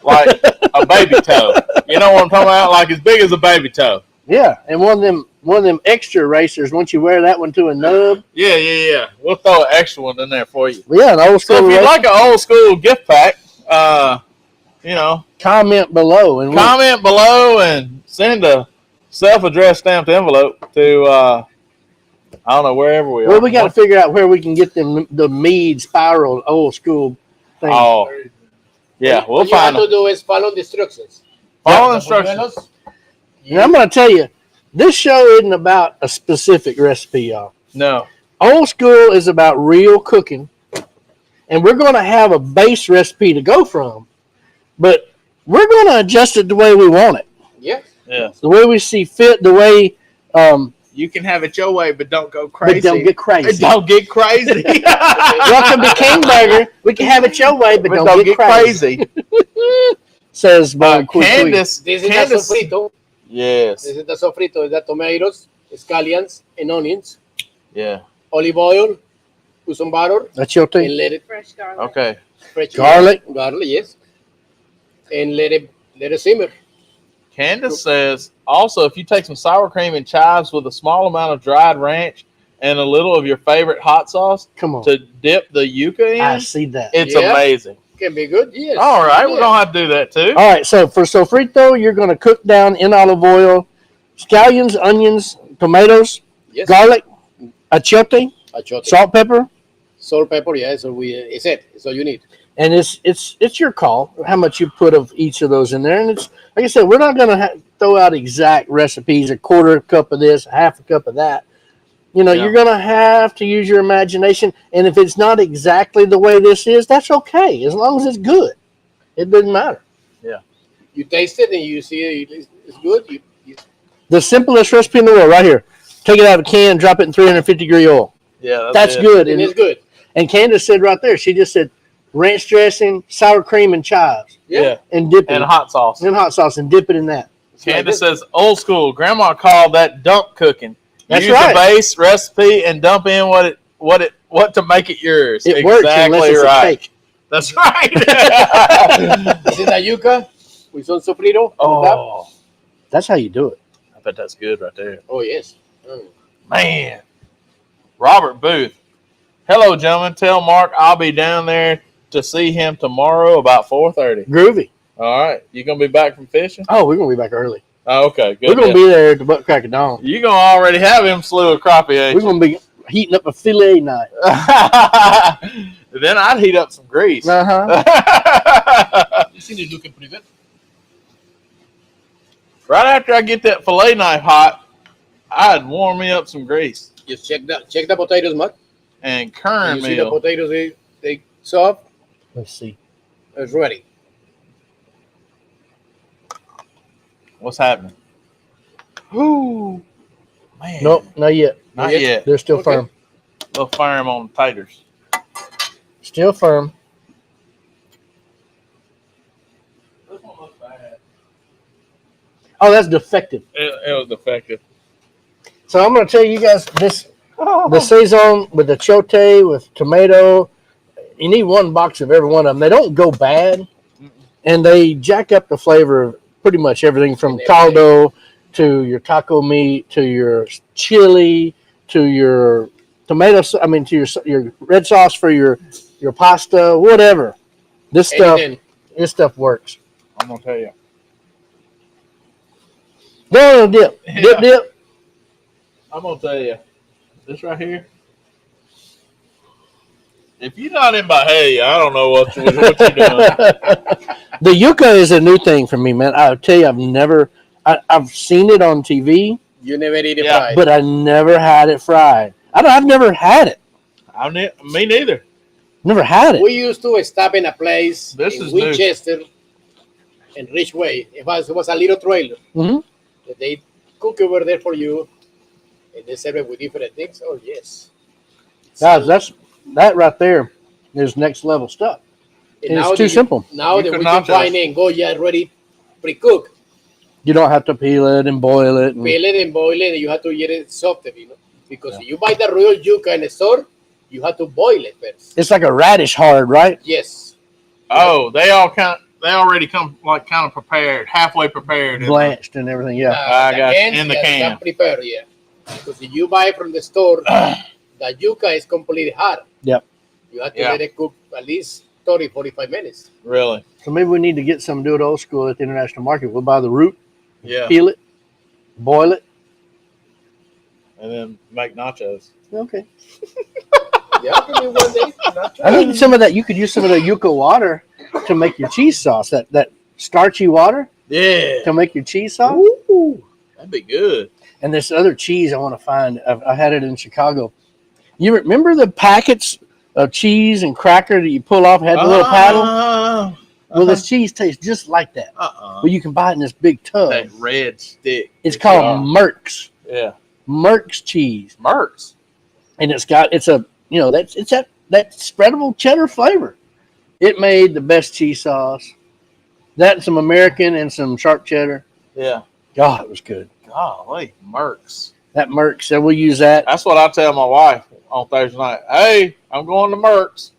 like a baby toe. You know what I'm talking about? Like as big as a baby toe. Yeah, and one of them extra erasers. Once you wear that one to a nub. Yeah. We'll throw an extra one in there for you. Yeah, an old school. So if you'd like an old school gift pack, comment below and comment below and send a self-addressed stamped envelope to I don't know, wherever we are. Well, we got to figure out where we can get the Mead spiral old school thing. Oh, yeah, we'll What you find have to them. do is follow the instructions. Follow instructions. And I'm going to tell you, this show isn't about a specific recipe, y'all. No. Old school is about real cooking, and we're going to have a base recipe to go from, but we're going to adjust it the way we want it, Yeah. the way we see fit, the way. You can have it your way, but don't go crazy. But don't get crazy. Don't get crazy. Welcome to King Burger. We can have it your way, but don't get crazy. Says Bob Candace. This is Candace. the sofrito. Yes. This is the sofrito. The tomatoes, scallions, and onions, Yeah. olive oil, put some butter, That's your and thing. let it Fresh garlic. Okay. fresh Garlic. garlic, yes, and let it simmer. Candace says, also, if you take some sour cream and chives with a small amount of dried ranch and a little of your favorite hot sauce Come on. to dip the yucca in, I see that. it's Yeah. amazing. Can be good, yes. All right, Yeah. we're going to have to do that too. All right, so for sofrito, you're going to cook down in olive oil, scallions, onions, tomatoes, Yes. garlic, achiote, Achiote. salt, pepper, Salt, pepper, yeah. So it's it. It's all you need. and it's your call how much you put of each of those in there. And it's like I said, we're not going to throw out exact recipes, a quarter cup of this, half a cup of that. You know, Yeah. you're going to have to use your imagination. And if it's not exactly the way this is, that's okay, as long as it's good. It doesn't matter. You taste it and you see it's good. The simplest recipe in the world, right here. Take it out of a can, drop it in 350 degree oil. Yeah, That's it. good. And And, it's good. and Candace said right there, she just said ranch dressing, sour cream, and chives, Yeah. and dip it And hot sauce. in hot sauce and dip it in that. Candace says, old school. Grandma called that dump cooking. That's Use right. the base recipe and dump in what to make it yours. It works unless it's a cake. That's right. This is the yucca with some sofrito. Oh, That's how you do it. I bet that's good right there. Oh yes. Man. Robert Booth. Hello, gentlemen. Tell Mark I'll be down there to see him tomorrow about 4:30. Groovy. All right. You going to be back from fishing? Oh, we're going to be back early. Oh, okay. Good. We're going to be there at the butt crack of dawn. You're going to already have him slew of crappie, ain't We're going to be heating up a filet night. you? Then I'd heat up some grease. Uh-huh. You see this looking pretty good. Right after I get that fillet knife hot, I'd warm me up some grease Just check the potatoes, Mark. and kern You see the meal. potatoes they soft. Let's see. It's ready. What's happening? Ooh, man. Nope, not yet. Not Not yet? yet. They're still Okay. firm. A little firm on the taters. Still firm. This one looks bad. Oh, that's defective. It was defective. So I'm going to tell you guys this: Oh. the saison with the chote with tomato. You need one box of every one of them. They don't go bad, and they jack up the flavor of pretty much everything from caldo to your taco meat to your chili to your tomato. I mean, to your red sauce for your pasta, whatever. This stuff works. I'm gonna tell you. Go on, dip. I'm gonna tell you. This right here. If you're not in Bahia, I don't know what you're doing. The yucca is a new thing for me, man. I'll tell you, I've seen it on TV. You never eat it fried. But I never had it fried. I've never had it. Me neither. Never had it. We used to stop in a place in is Winchester and Ridgeway. It was a little trailer. Mm-hmm. They cook over there for you, and they serve it with different things. Oh, yes. Guys, that right there is next level stuff. And it's too simple. Now that we can find it and Goya ready pre-cooked. You don't have to peel it and boil it. Peel it and boil it, and you have to get it softer, because if you buy the real yucca in the store, you have to boil it first. It's like a radish hard, right? Yes. Oh, they already come like kind of prepared, halfway prepared, blanched and everything. Yeah, I got in the can. Prepared, yeah. Because if you buy it from the store, the yucca is completely hard. Yep. You have to let it cook at least 30, 45 minutes. Really? So maybe we need to get some, do it old school at the international market. We'll buy the root, peel it, boil it, and then make nachos. Okay. Yeah, give me one day. I think some of that, you could use some of the yucca water to make your cheese sauce. That starchy water. Yeah. To make your cheese sauce. Ooh, that'd be good. And this other cheese I want to find. I had it in Chicago. You remember the packets of cheese and cracker that you pull off, had the little paddle? Well, this cheese tastes just like that. But you can buy it in this big tub. That red stick. It's called Merck's. Yeah. Merck's cheese. Merck's. And it's that spreadable cheddar flavor. It made the best cheese sauce. That and some American and some sharp cheddar. Yeah. God, it was good. Golly, Merck's. That Merck's, so we'll use that. That's what I tell my wife on Thursday night. Hey, I'm going to Merck's.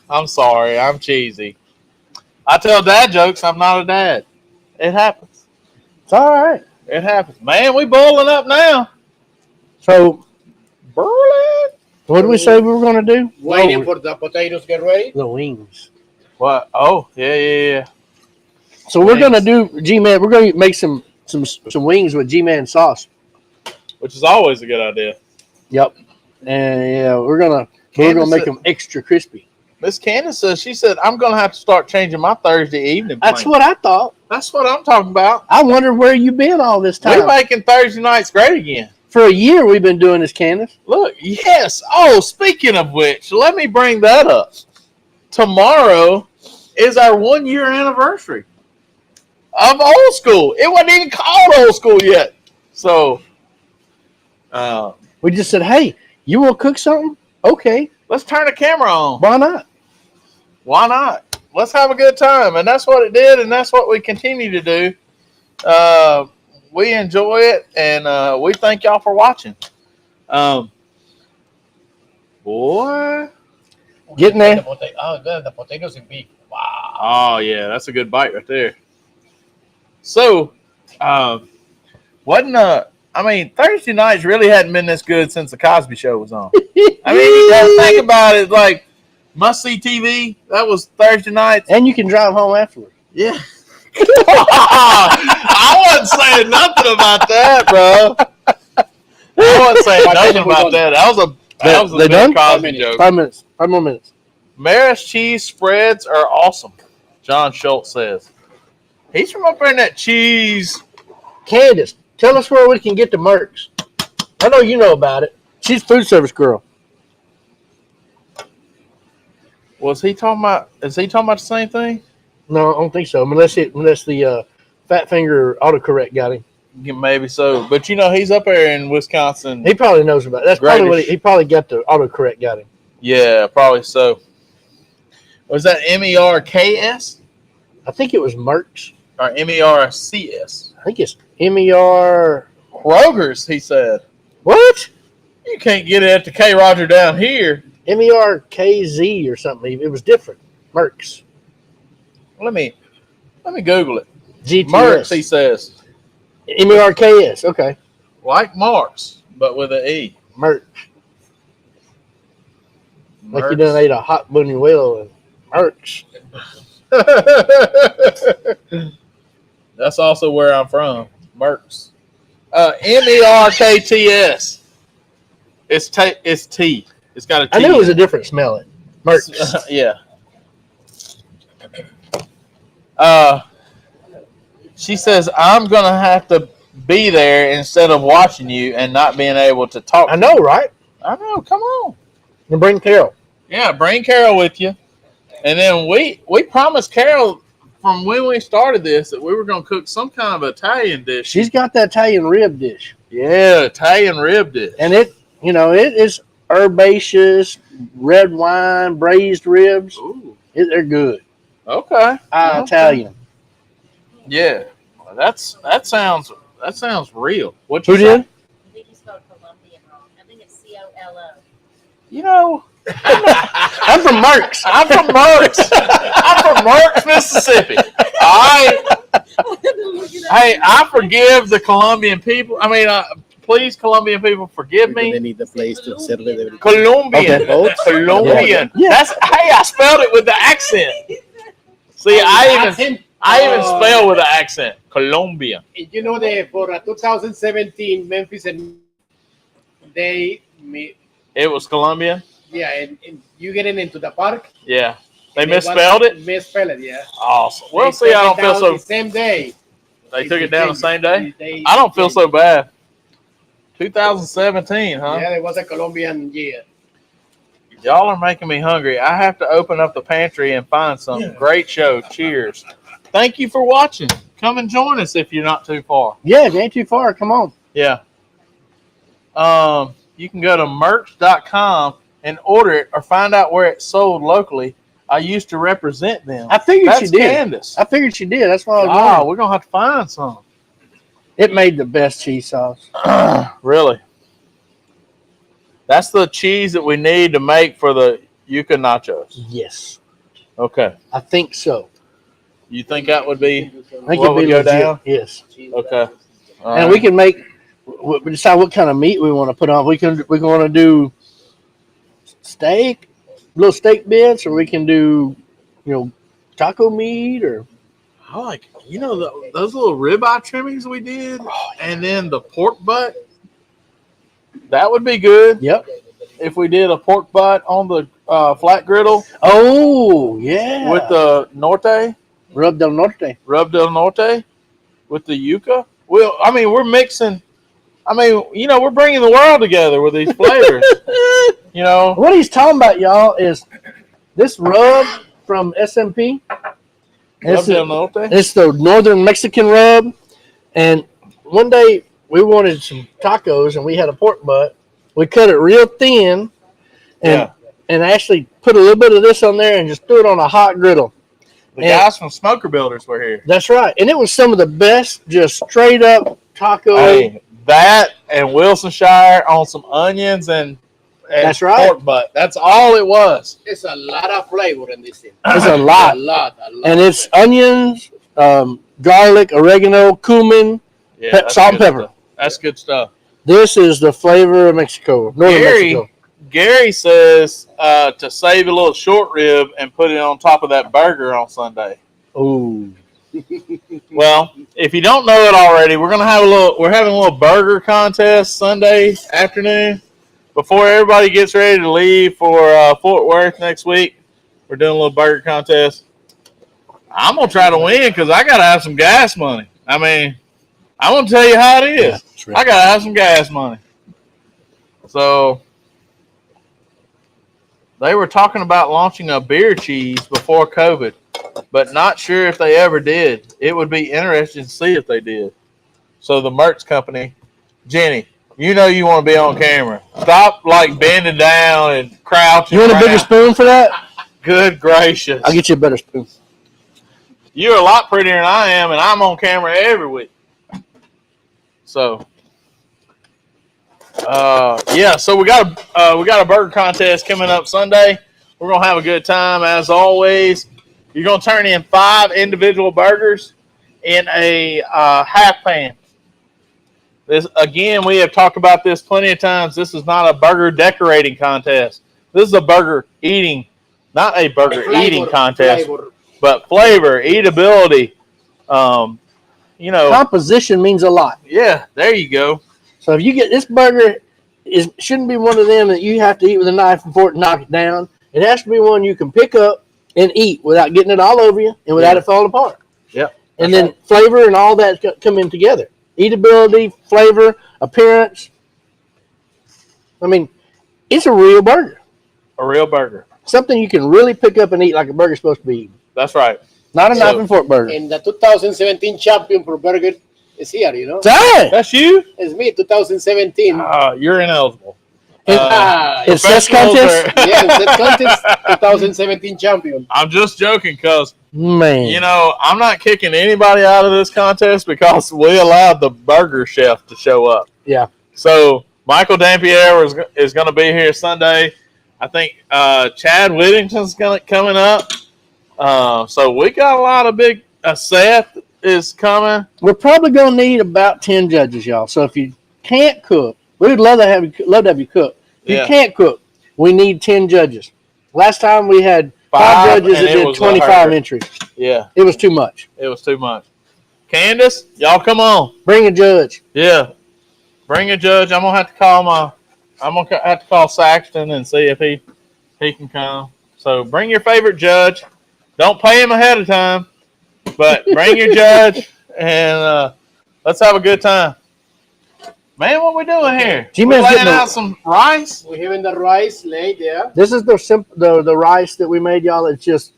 I'm sorry, I'm cheesy. I tell dad jokes. I'm not a dad. It happens. It's all right. It happens. Man, we boiling up now. So, boiling. What did we say we were going to do? Waiting for the potatoes to get ready. The wings. What? Oh, yeah. So we're going to do GMan. We're going to make some wings with GMan sauce, which is always a good idea. Yep. And we're gonna make them extra crispy. Miss Candace says, she said, I'm going to have to start changing my Thursday evening plan. That's what I thought. That's what I'm talking about. I wonder where you've been all this time. We're making Thursday nights great again. For a year we've been doing this, Candace. Look, yes. Oh, speaking of which, let me bring that up. Tomorrow is our 1 year anniversary of Old School. It wasn't even called Old School yet. So, we just said, hey, you want to cook something? Okay. Let's turn the camera on. Why not? Why not? Let's have a good time. And that's what it did, and that's what we continue to do. We enjoy it, and we thank y'all for watching. Boy. Getting there. The potatoes and beef. Wow. Oh, yeah. That's a good bite right there. So, Thursday nights really hadn't been this good since the Cosby Show was on. I mean, you gotta think about it, like must-see TV. That was Thursday nights. And you can drive home afterwards. Yeah. I wasn't saying nothing about that, bro. I wasn't saying nothing about that. That was a big Cosby joke. 5 minutes. 5 more minutes. Maris cheese spreads are awesome, John Schultz says. He's from up there in that cheese. Candace, tell us where we can get the Merck's. I know you know about it. She's a food service girl. Is he talking about the same thing? No, I don't think so. Unless the fat finger autocorrect got him. Maybe so. But, he's up there in Wisconsin. He probably knows about it. That's probably what he probably got the autocorrect got him. Yeah, probably so. Was that MERKS? I think it was Merck's. Or MERCS? I think it's MER. Kroger's, he said. What? You can't get it at the K. Roger down here. MERKZ or something. It was different. Merck's. Let me Google it. GTS. Merck's, he says. MERKS. Okay. Like Marks, but with an E. Merck. Like you done ate a hot buñuelo and Merck's. That's also where I'm from. Merck's. MERKTS. It's T. It's got a T. I knew it was a different smell. Merck's. Yeah. She says, I'm going to have to be there instead of watching you and not being able to talk. I know, right? I know. Come on. And bring Carol. Yeah, bring Carol with you. And then we promised Carol from when we started this that we were going to cook some kind of Italian dish. She's got the Italian rib dish. Yeah, Italian rib dish. And it is herbaceous, red wine, braised ribs. Ooh. They're good. Okay. Italian. Yeah. Well, that sounds real. What Who you say? did? I think you spelled Columbian wrong. I think it's COLO. I'm from Merck's. I'm from Merck's. I'm from Merck's, Mississippi. Hey, I forgive the Colombian people. I mean, please, Colombian people, forgive They me. need the place to settle it. Colombian. Okay. Colombian. Yeah. Hey, I spelled it with the accent. See, I even spell with an accent. Colombian. You know that for 2017 Memphis and they It was Colombian? yeah, and you getting into the park. Yeah. They misspelled it? Misspelled it, yeah. Awesome. Well, They see, I took don't it feel down so. the same day. They took it down the same day? They I don't feel so bad. 2017, huh? Yeah, it was a Colombian year. Y'all are making me hungry. I have to open up the pantry and find something. Great show. Cheers. Thank you for watching. Come and join us if you're not too far. Yeah, it ain't too far. Come on. Yeah. You can go to merch.com and order it or find out where it's sold locally. I used to represent them. I figured That's she did. Candace. I figured she did. That's why I was wondering. We're going to have to find some. It made the best cheese sauce. Really? That's the cheese that we need to make for the Yucca nachos. Yes. Okay. I think so. You think that would be? I think What it'd would be go legit. down? Yes. Okay. All And right. we can make, we decide what kind of meat we want to put on. We're going to do steak, little steak bits, or we can do, taco meat or. I like, those little ribeye trimmings we did, and then the pork butt. That would be good. Yep. If we did a pork butt on the flat griddle Oh, yeah. with the Norte, Rub del Norte. Rub del Norte, with the Yucca. Well, I mean, we're mixing. I mean, we're bringing the world together with these flavors. What he's talking about, y'all, is this rub from SMP. Rub del Norte. It's the northern Mexican rub. And one day we wanted some tacos and we had a pork butt. We cut it real thin and actually put a little bit of this on there and just threw it on a hot griddle. The guys from Smoker Builders were here. That's right. And it was some of the best, just straight up taco. Hey, that and Wilsonshire on some onions and That's right. pork butt. That's all it was. There's a lot of flavor in this thing. It's a lot. A lot. And it's onions, garlic, oregano, cumin, Yeah, that's salt and good pepper. stuff. That's good stuff. This is the flavor of Mexico, northern Mexico. Gary says to save a little short rib and put it on top of that burger on Sunday. Ooh. Well, if you don't know it already, we're having a little burger contest Sunday afternoon before everybody gets ready to leave for Fort Worth next week. We're doing a little burger contest. I'm gonna try to win because I gotta have some gas money. I mean, I'm gonna tell you how it is. Yeah, that's right. I gotta have some gas money. So they were talking about launching a beer cheese before COVID, but not sure if they ever did. It would be interesting to see if they did. So the merch company, Jenny, you know you want to be on camera. Stop like bending down and crouching. You want a bigger spoon for that? Good gracious. I'll get you a better spoon. You're a lot prettier than I am, and I'm on camera every week. So, so we got a burger contest coming up Sunday. We're gonna have a good time as always. You're gonna turn in 5 individual burgers in a half pan. This again, we have talked about this plenty of times. This is not a burger decorating contest. This is a burger eating, not a burger eating contest, but flavor, eatability. Composition means a lot. Yeah, there you go. So if you get this burger, shouldn't be one of them that you have to eat with a knife and fork and knock it down. It has to be one you can pick up and eat without getting it all over you and without it falling apart. Yep. And then flavor and all that come in together. Eatability, flavor, appearance. I mean, it's a real burger. A real burger. Something you can really pick up and eat like a burger's supposed to be eaten. That's right. Not a knife and fork burger. And the 2017 champion for burger is here, you know. That's you? It's me, 2017. You're ineligible. It's this contest? Yes, that contest, 2017 champion. I'm just joking because, man, I'm not kicking anybody out of this contest because we allowed the burger chef to show up. Yeah. So Michael Dampierre is going to be here Sunday. I think Chad Whittington's coming up. So we got a lot of big. Seth is coming. We're probably going to need about 10 judges, y'all. So if you can't cook, we would love to have you cook. If you can't cook, we need 10 judges. Last time we had 5 judges that did 25 entries. Yeah. It was too much. It was too much. Candace, y'all come on. Bring a judge. Yeah. Bring a judge. I'm gonna have to call Saxton and see if he can come. So bring your favorite judge. Don't pay him ahead of time, but bring your judge and let's have a good time. Man, what we doing here? G-Man's laying getting out some rice. We're having the rice laid there. This is the rice that we made, y'all. It's just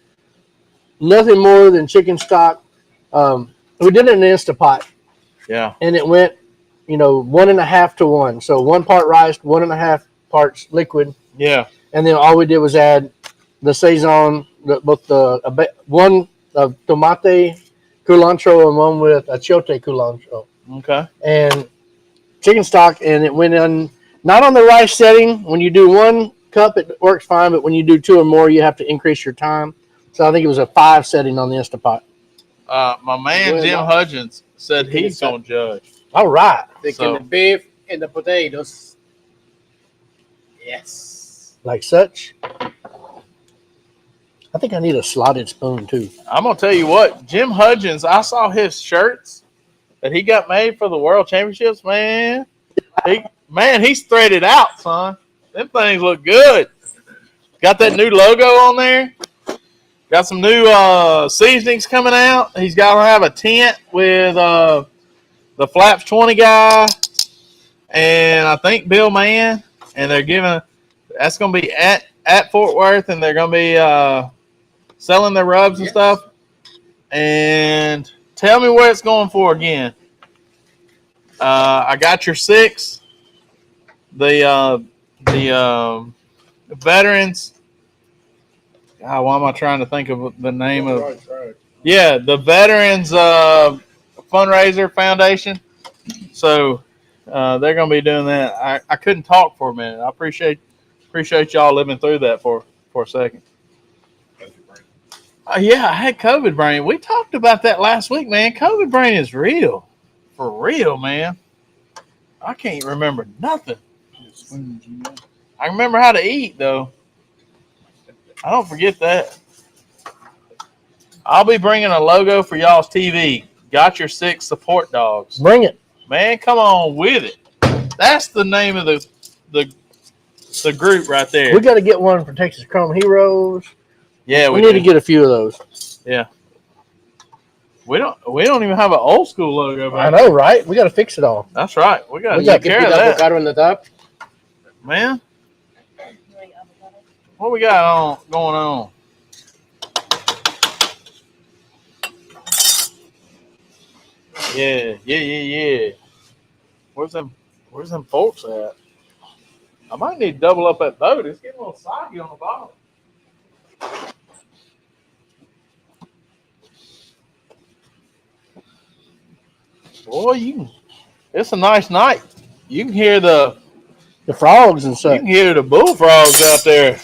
nothing more than chicken stock. We did it in an Instapot. Yeah. And it went, 1.5 to 1. So 1 part rice, 1.5 parts liquid. Yeah. And then all we did was add the Saison, one of tomate culantro and one with achiote culantro. Okay. And chicken stock, and it went in not on the rice setting. When you do 1 cup, it works fine, but when you do 2 or more, you have to increase your time. So I think it was a 5 setting on the Instapot. My man Jim Hudgens said he's gonna judge. All right. Taking the beef and the potatoes. Yes. Like such. I think I need a slotted spoon too. I'm gonna tell you what, Jim Hudgens. I saw his shirts that he got made for the World Championships. Man, he's threaded out, son. Them things look good. Got that new logo on there. Got some new seasonings coming out. He's got to have a tent with the Flaps 20 guy and I think Bill Mann. And they're that's going to be at Fort Worth, and they're going to be selling their rubs and stuff. And tell me where it's going for again. I got your 6. The veterans. God, why am I trying to think of the name of? Right. Yeah, the Veterans Fundraiser Foundation. So they're going to be doing that. I couldn't talk for a minute. I appreciate y'all living through that for a second. Yeah, I had COVID brain. We talked about that last week, man. COVID brain is real. For real, man. I can't remember nothing. I remember how to eat, though. I don't forget that. I'll be bringing a logo for y'all's TV. Got your 6 support dogs. Bring it. Man, come on with it. That's the name of the group right there. We got to get one for Texas Chrome Heroes. Yeah, we need to get a few of those. Yeah. We don't even have an old school logo. I know, right? We got to fix it all. That's right. We got to Take take care of that. avocado on the top. Man. What we got going on? Yeah. Where's them folks at? I might need to double up that boat. It's getting a little soggy on the bottom. Boy, it's a nice night. You can hear the frogs and you such. can hear the bullfrogs out there.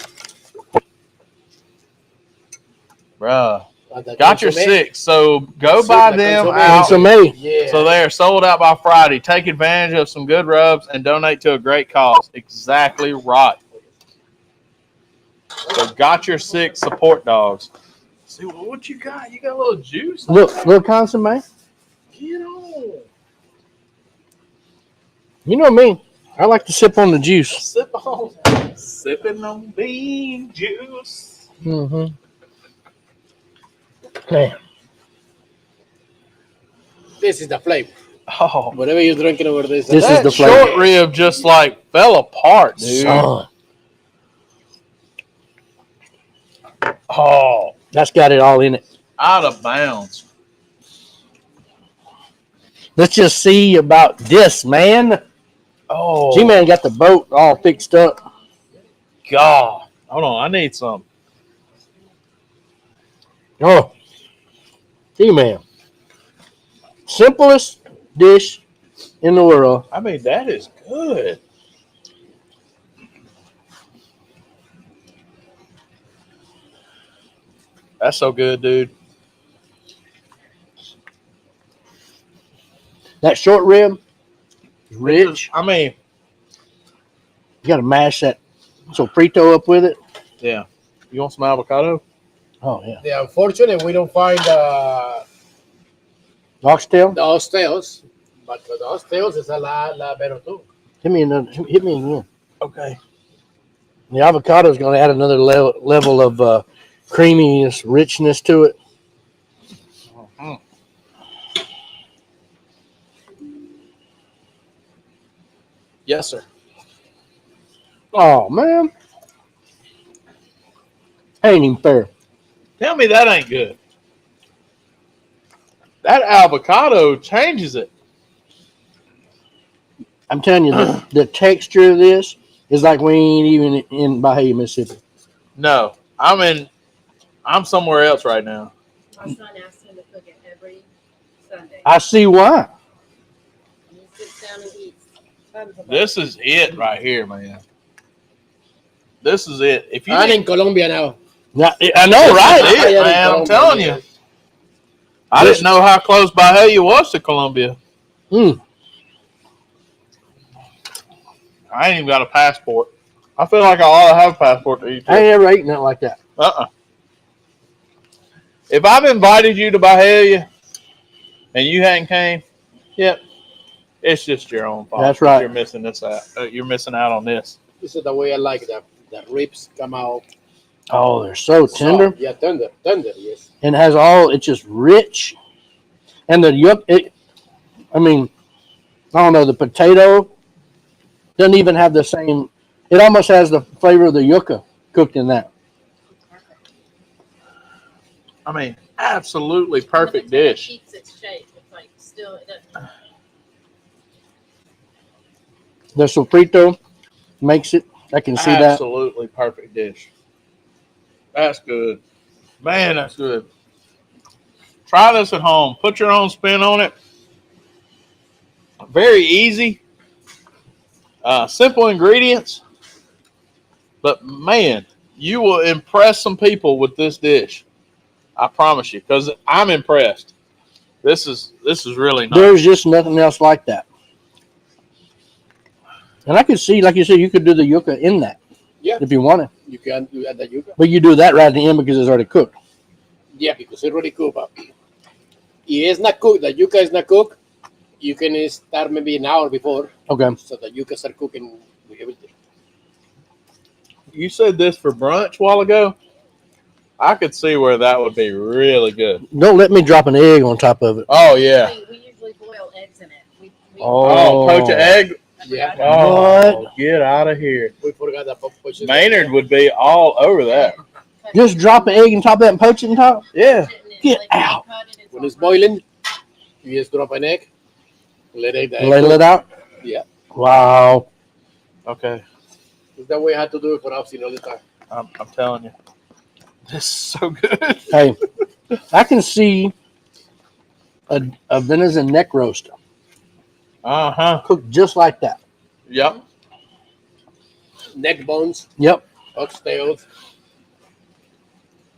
Bruh. Got your 6, so go buy them out. Yeah. So they are sold out by Friday. Take advantage of some good rubs and donate to a great cause. Exactly right. So got your 6 support dogs. See what you got? You got a little juice. Little consomme. Get on. You know me. I like to sip on the juice. Sipping on bean juice. Mm-hmm. Man. This is the flavor. Oh, Whatever you're drinking over this. This is that the flavor. short rib just like fell apart, dude. Son, Oh, that's got it all in it. out of bounds. Let's just see about this, man. Oh, GMan got the boat all fixed up. God. Hold on, I need some. Oh, GMan. Simplest dish in the world. I mean, that is good. That's so good, dude. That short rib is rich. I mean, You got to mash that sofrito up with it. yeah. You want some avocado? Oh, yeah. Yeah, unfortunately, we don't find Oxtail? the oxtails, but the oxtails is a la better too. Hit me again. Okay. The avocado is going to add another level of creaminess, richness to it. Mhm. Yes, sir. Oh, man. Ain't even fair. Tell me that ain't good. That avocado changes it. I'm telling you, the texture of this is like we ain't even in Bahia, Mississippi. No, I'm somewhere else right now. My son asked him to cook it every Sunday. I see why. And he sits down and eats tons of This is it right here, man. This is it. If you I'm didn't- in Colombia now. Now, I know, right? This is it, man. I'm telling you. I didn't know how close Bahia was to Colombia. Mm. I ain't even got a passport. I feel like I ought to have a passport to eat I ain't this. ever eaten it like that. If I've invited you to Bahia and you hadn't came, yep, it's just your own fault. That's right. You're missing this out. You're missing out on this. This is the way I like it. The ribs come out Oh, they're so tender. soft. Yeah, tender, yes. And has it's just rich. And the yucca, I don't know, the potato doesn't even have the same, it almost has the flavor of the yucca cooked in that. I mean, absolutely perfect When the potato dish. keeps its shape. It's like still, it doesn't. The sofrito makes it, I can see that. Absolutely perfect dish. That's good. Man, that's good. Try this at home. Put your own spin on it. Very easy. Simple ingredients. But man, you will impress some people with this dish. I promise you, because I'm impressed. This is really nice. There's just nothing else like that. And I could see, like you said, you could do the yucca in that. Yeah. If you wanted. You can do add the yuca. But you do that right at the end because it's already cooked. Yeah, because it's already cooked. But if it's not cooked, the yuca is not cooked, you can start maybe an hour before. Okay. So the yuca start cooking with everything. You said this for brunch a while ago. I could see where that would be really good. Don't let me drop an egg on top of it. Oh, yeah. We usually boil eggs in it. We Oh, poach an egg? Yeah. Oh, get out of here. We forgot that poach. Maynard would be all over that. Just drop an egg on top of that and poach it on top? Yeah. Get out. When it's boiling, You just drop an egg, let it Ladle it out? Yeah. Wow. Okay. Is that way I had to do it for Austin all the time. I'm telling you. This is so good. Hey, I can see a venison neck roast Uh-huh. cooked just like that. Yep. Neck bones, Yep. oxtails.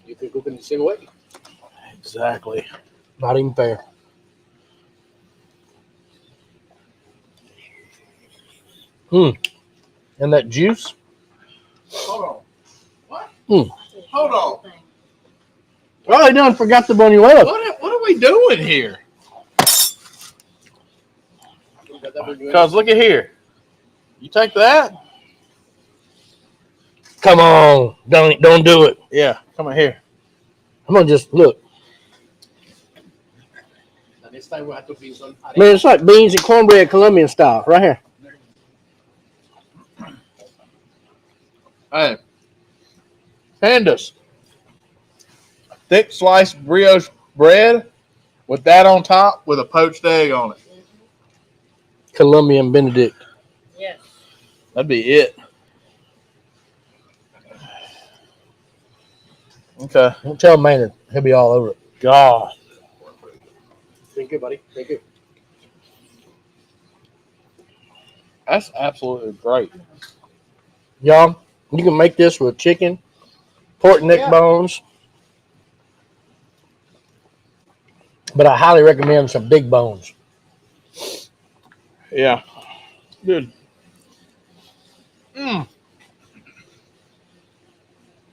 You can cook in the same way. Exactly. Not even fair. And that juice. Hold on. What? Mm. Hold on. Oh, I done forgot the buñuelos. What are we doing here? Because look at here. You take that? Come on. Don't do it. Yeah. Come on here. I'm gonna just look. And this time we have to be some. Man, it's like beans and cornbread Colombian style. Right here. Hey. Pandas. Thick sliced brioche bread with that on top with a poached egg on it. Colombian Benedict. Yes. That'd be it. Okay. Don't tell Maynard. He'll be all over it. God. Thank you, buddy. Thank you. That's absolutely great. Y'all, you can make this with chicken, pork neck Yeah. bones. But I highly recommend some big bones. Yeah. Good. Mm.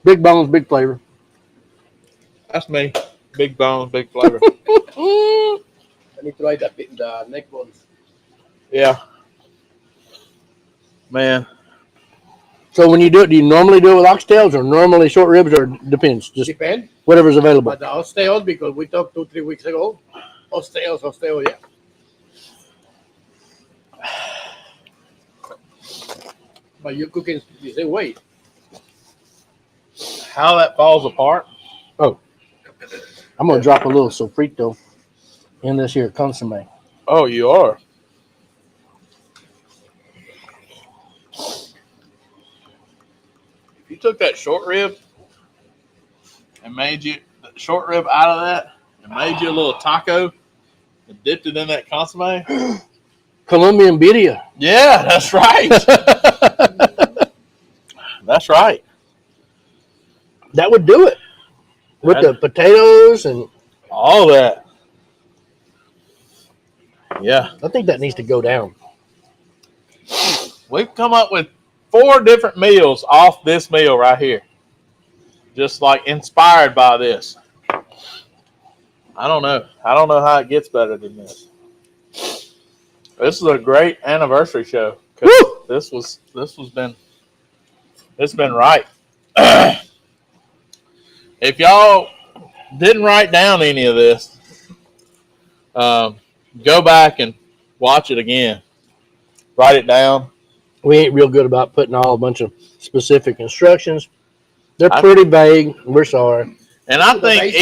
Big bones, big flavor. That's me. Big bones, big flavor. Let me try the neck bones. Yeah. Man. So when you do it, do you normally do it with oxtails or normally short ribs or depends? Just Depend. whatever's available. But the oxtails, because we talked 2-3 weeks ago. Oxtails, yeah. But you cook in the same way. How that falls apart. I'm going to drop a little sofrito in this here consomme. Oh, you are. If you took that short rib and made you the short rib out of that and made you a little taco and dipped it in that consomme. Columbian birria. Yeah, that's right. That's right. That would do it. With the potatoes and All that. Yeah. I think that needs to go down. We've come up with 4 different meals off this meal right here. Just like inspired by this. I don't know. I don't know how it gets better than this. This is a great anniversary show. This it's been right. If y'all didn't write down any of this, go back and watch it again. Write it down. We ain't real good about putting all a bunch of specific instructions. They're pretty vague. We're sorry. And I think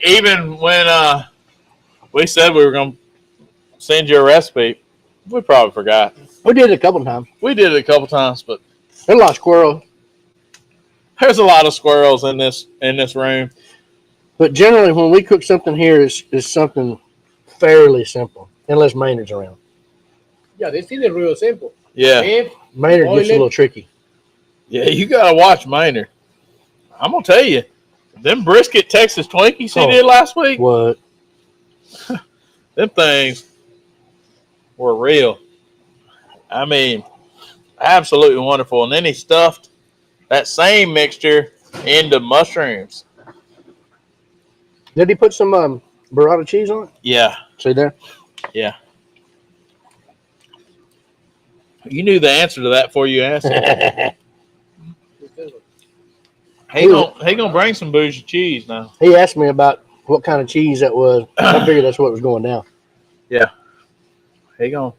even when we said we were going to send you a recipe, we probably forgot. We did it a couple times. We did it a couple times, but There's a lot of squirrels. there's a lot of squirrels in this room. But generally, when we cook something here, it's something fairly simple, unless Maynard's around. Yeah, this is real simple. Yeah. Beef, Maynard Boil gets a it. little tricky. Yeah, you got to watch Maynard. I'm going to tell you, them brisket Texas Twinkies he did last week, What? them things were real. I mean, absolutely wonderful. And then he stuffed that same mixture into mushrooms. Did he put some burrata cheese on it? Yeah. See there? Yeah. You knew the answer to that before you asked it. He gonna bring some bougie cheese now. He asked me about what kind of cheese that was. I figured that's what was going down. He gonna.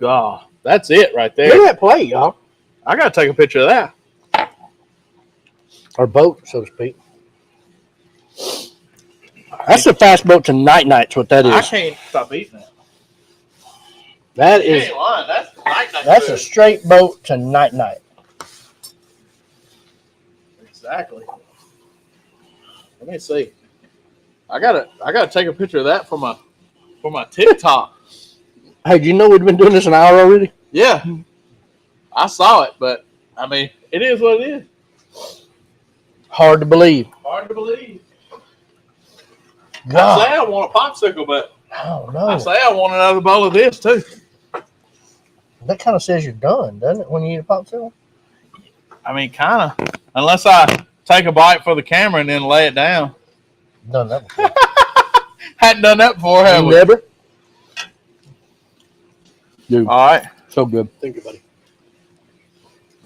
God, that's it right Look at there. that plate, y'all. I gotta take a picture of that. Or boat, so to speak. That's a fast boat to night-night's what that I is. can't stop eating that. That You is, ain't lying. That's night-night that's food. a straight boat to night-night. Exactly. Let me see. I gotta take a picture of that for my TikTok. Hey, do you know we've been doing this an hour already? Yeah, I saw it, but I mean, it is what it is. Hard to believe. Hard to believe. I God, say I want a popsicle, but I don't I know. say I want another bowl of this too. That kind of says you're done, doesn't it, when you eat a popsicle? I mean, kind of. Unless I take a bite for the camera and then lay it down. Done that before. Hadn't done that before, have we? Never. Dude, All right. so good. Thank you, buddy.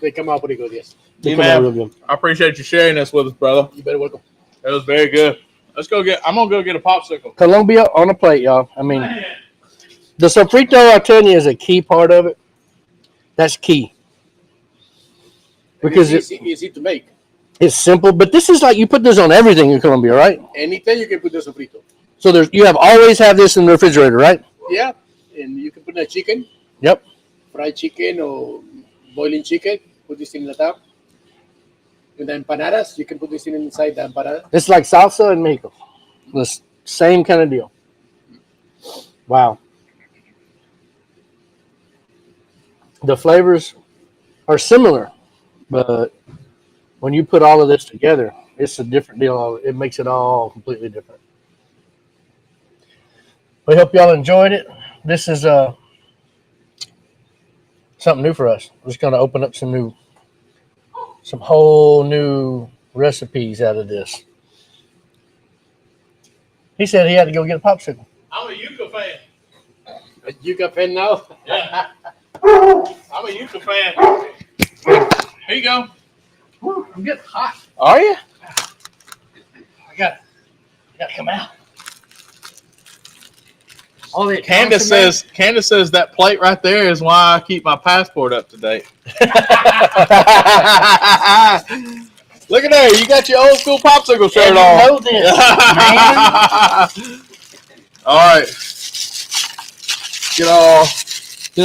They come out pretty good, yes. They Yeah, come man. out real good. I appreciate you sharing this with us, brother. You're very welcome. It was very good. I'm gonna go get a popsicle. Colombia on a plate, y'all. I mean, the sofrito, I tell you, is a key part of it. That's key. Because it's easy to make. it's simple, but this is like you put this on everything in Colombia, right? Anything you can put the sofrito. So you always have this in the refrigerator, right? Yeah, and you can put a chicken. Yep. Fried chicken or boiling chicken. Put this in the top. With the empanadas, you can put this inside the empanada. It's like salsa in Mexico. The same kind of deal. Wow. The flavors are similar, but when you put all of this together, it's a different deal. It makes it all completely different. We hope y'all enjoyed it. This is something new for us. We're just going to open up some whole new recipes out of this. He said he had to go get a popsicle. I'm a Yucca fan. A Yucca fan now? Yeah. I'm a Yucca fan. Here you go. I'm getting hot. Are you? I got to come out. All the Candace says that plate right there is why I keep my passport up to date. Look at there, you got your old school popsicle shirt you on. know this, man. All right. Get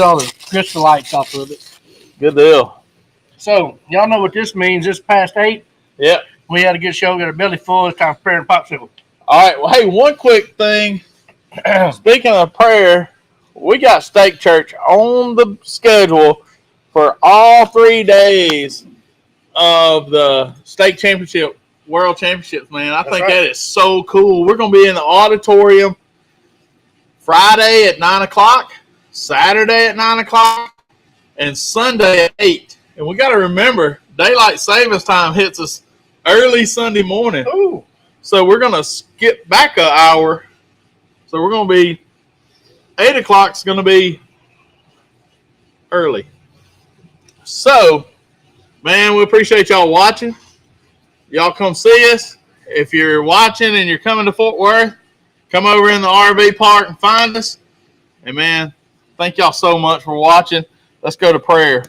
all the crystallites off of it. Good deal. So, y'all know what this means. It's past 8. Yep. We had a good show. Got our belly full. It's time for prayer and popsicle. All right. Well, hey, one quick thing. Speaking of prayer, we got Steak Church on the schedule for all 3 days of the Steak Championship, World Championships, man. I think that is so cool. We're going to be in the auditorium Friday at 9 o'clock, Saturday at 9 o'clock, and Sunday at 8. And we got to remember, daylight savings time hits us early Sunday morning. Ooh. So we're going to skip back an hour. So we're going to be 8 o'clock is going to be early. So, man, we appreciate y'all watching. Y'all come see us. If you're watching and you're coming to Fort Worth, come over in the RV park and find us. And, man, thank y'all so much for watching. Let's go to prayer.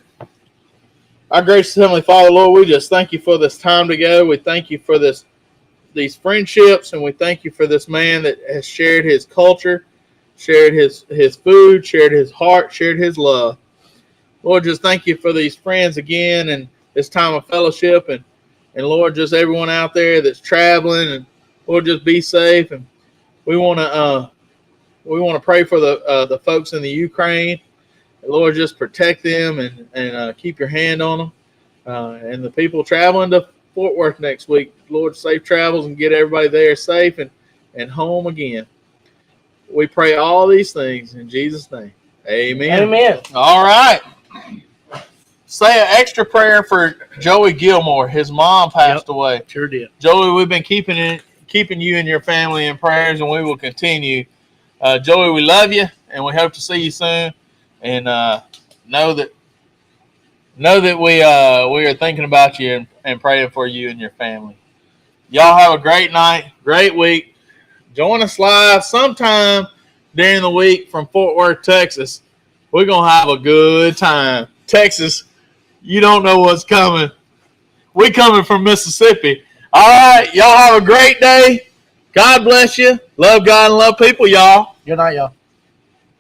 Our gracious Heavenly Father, Lord, we just thank you for this time together. We thank you for these friendships, and we thank you for this man that has shared his culture, shared his food, shared his heart, shared his love. Lord, just thank you for these friends again and this time of fellowship, and Lord, just everyone out there that's traveling, and Lord, just be safe. And we want to pray for the folks in the Ukraine. Lord, just protect them and keep your hand on them. And the people traveling to Fort Worth next week, Lord, safe travels and get everybody there safe and home again. We pray all these things in Jesus' name. Amen. Amen. All right. Say an extra prayer for Joey Gilmore. His mom passed away. Sure did. Joey, Joey, we've been keeping you and your family in prayers, and we will continue. Joey, we love you, and we hope to see you soon. And know that we are thinking about you and praying for you and your family. Y'all have a great night, great week. Join us live sometime during the week from Fort Worth, Texas. We're going to have a good time. Texas, you don't know what's coming. We coming from Mississippi. All right, y'all have a great day. God bless you. Love God and love people, y'all. Good night, y'all.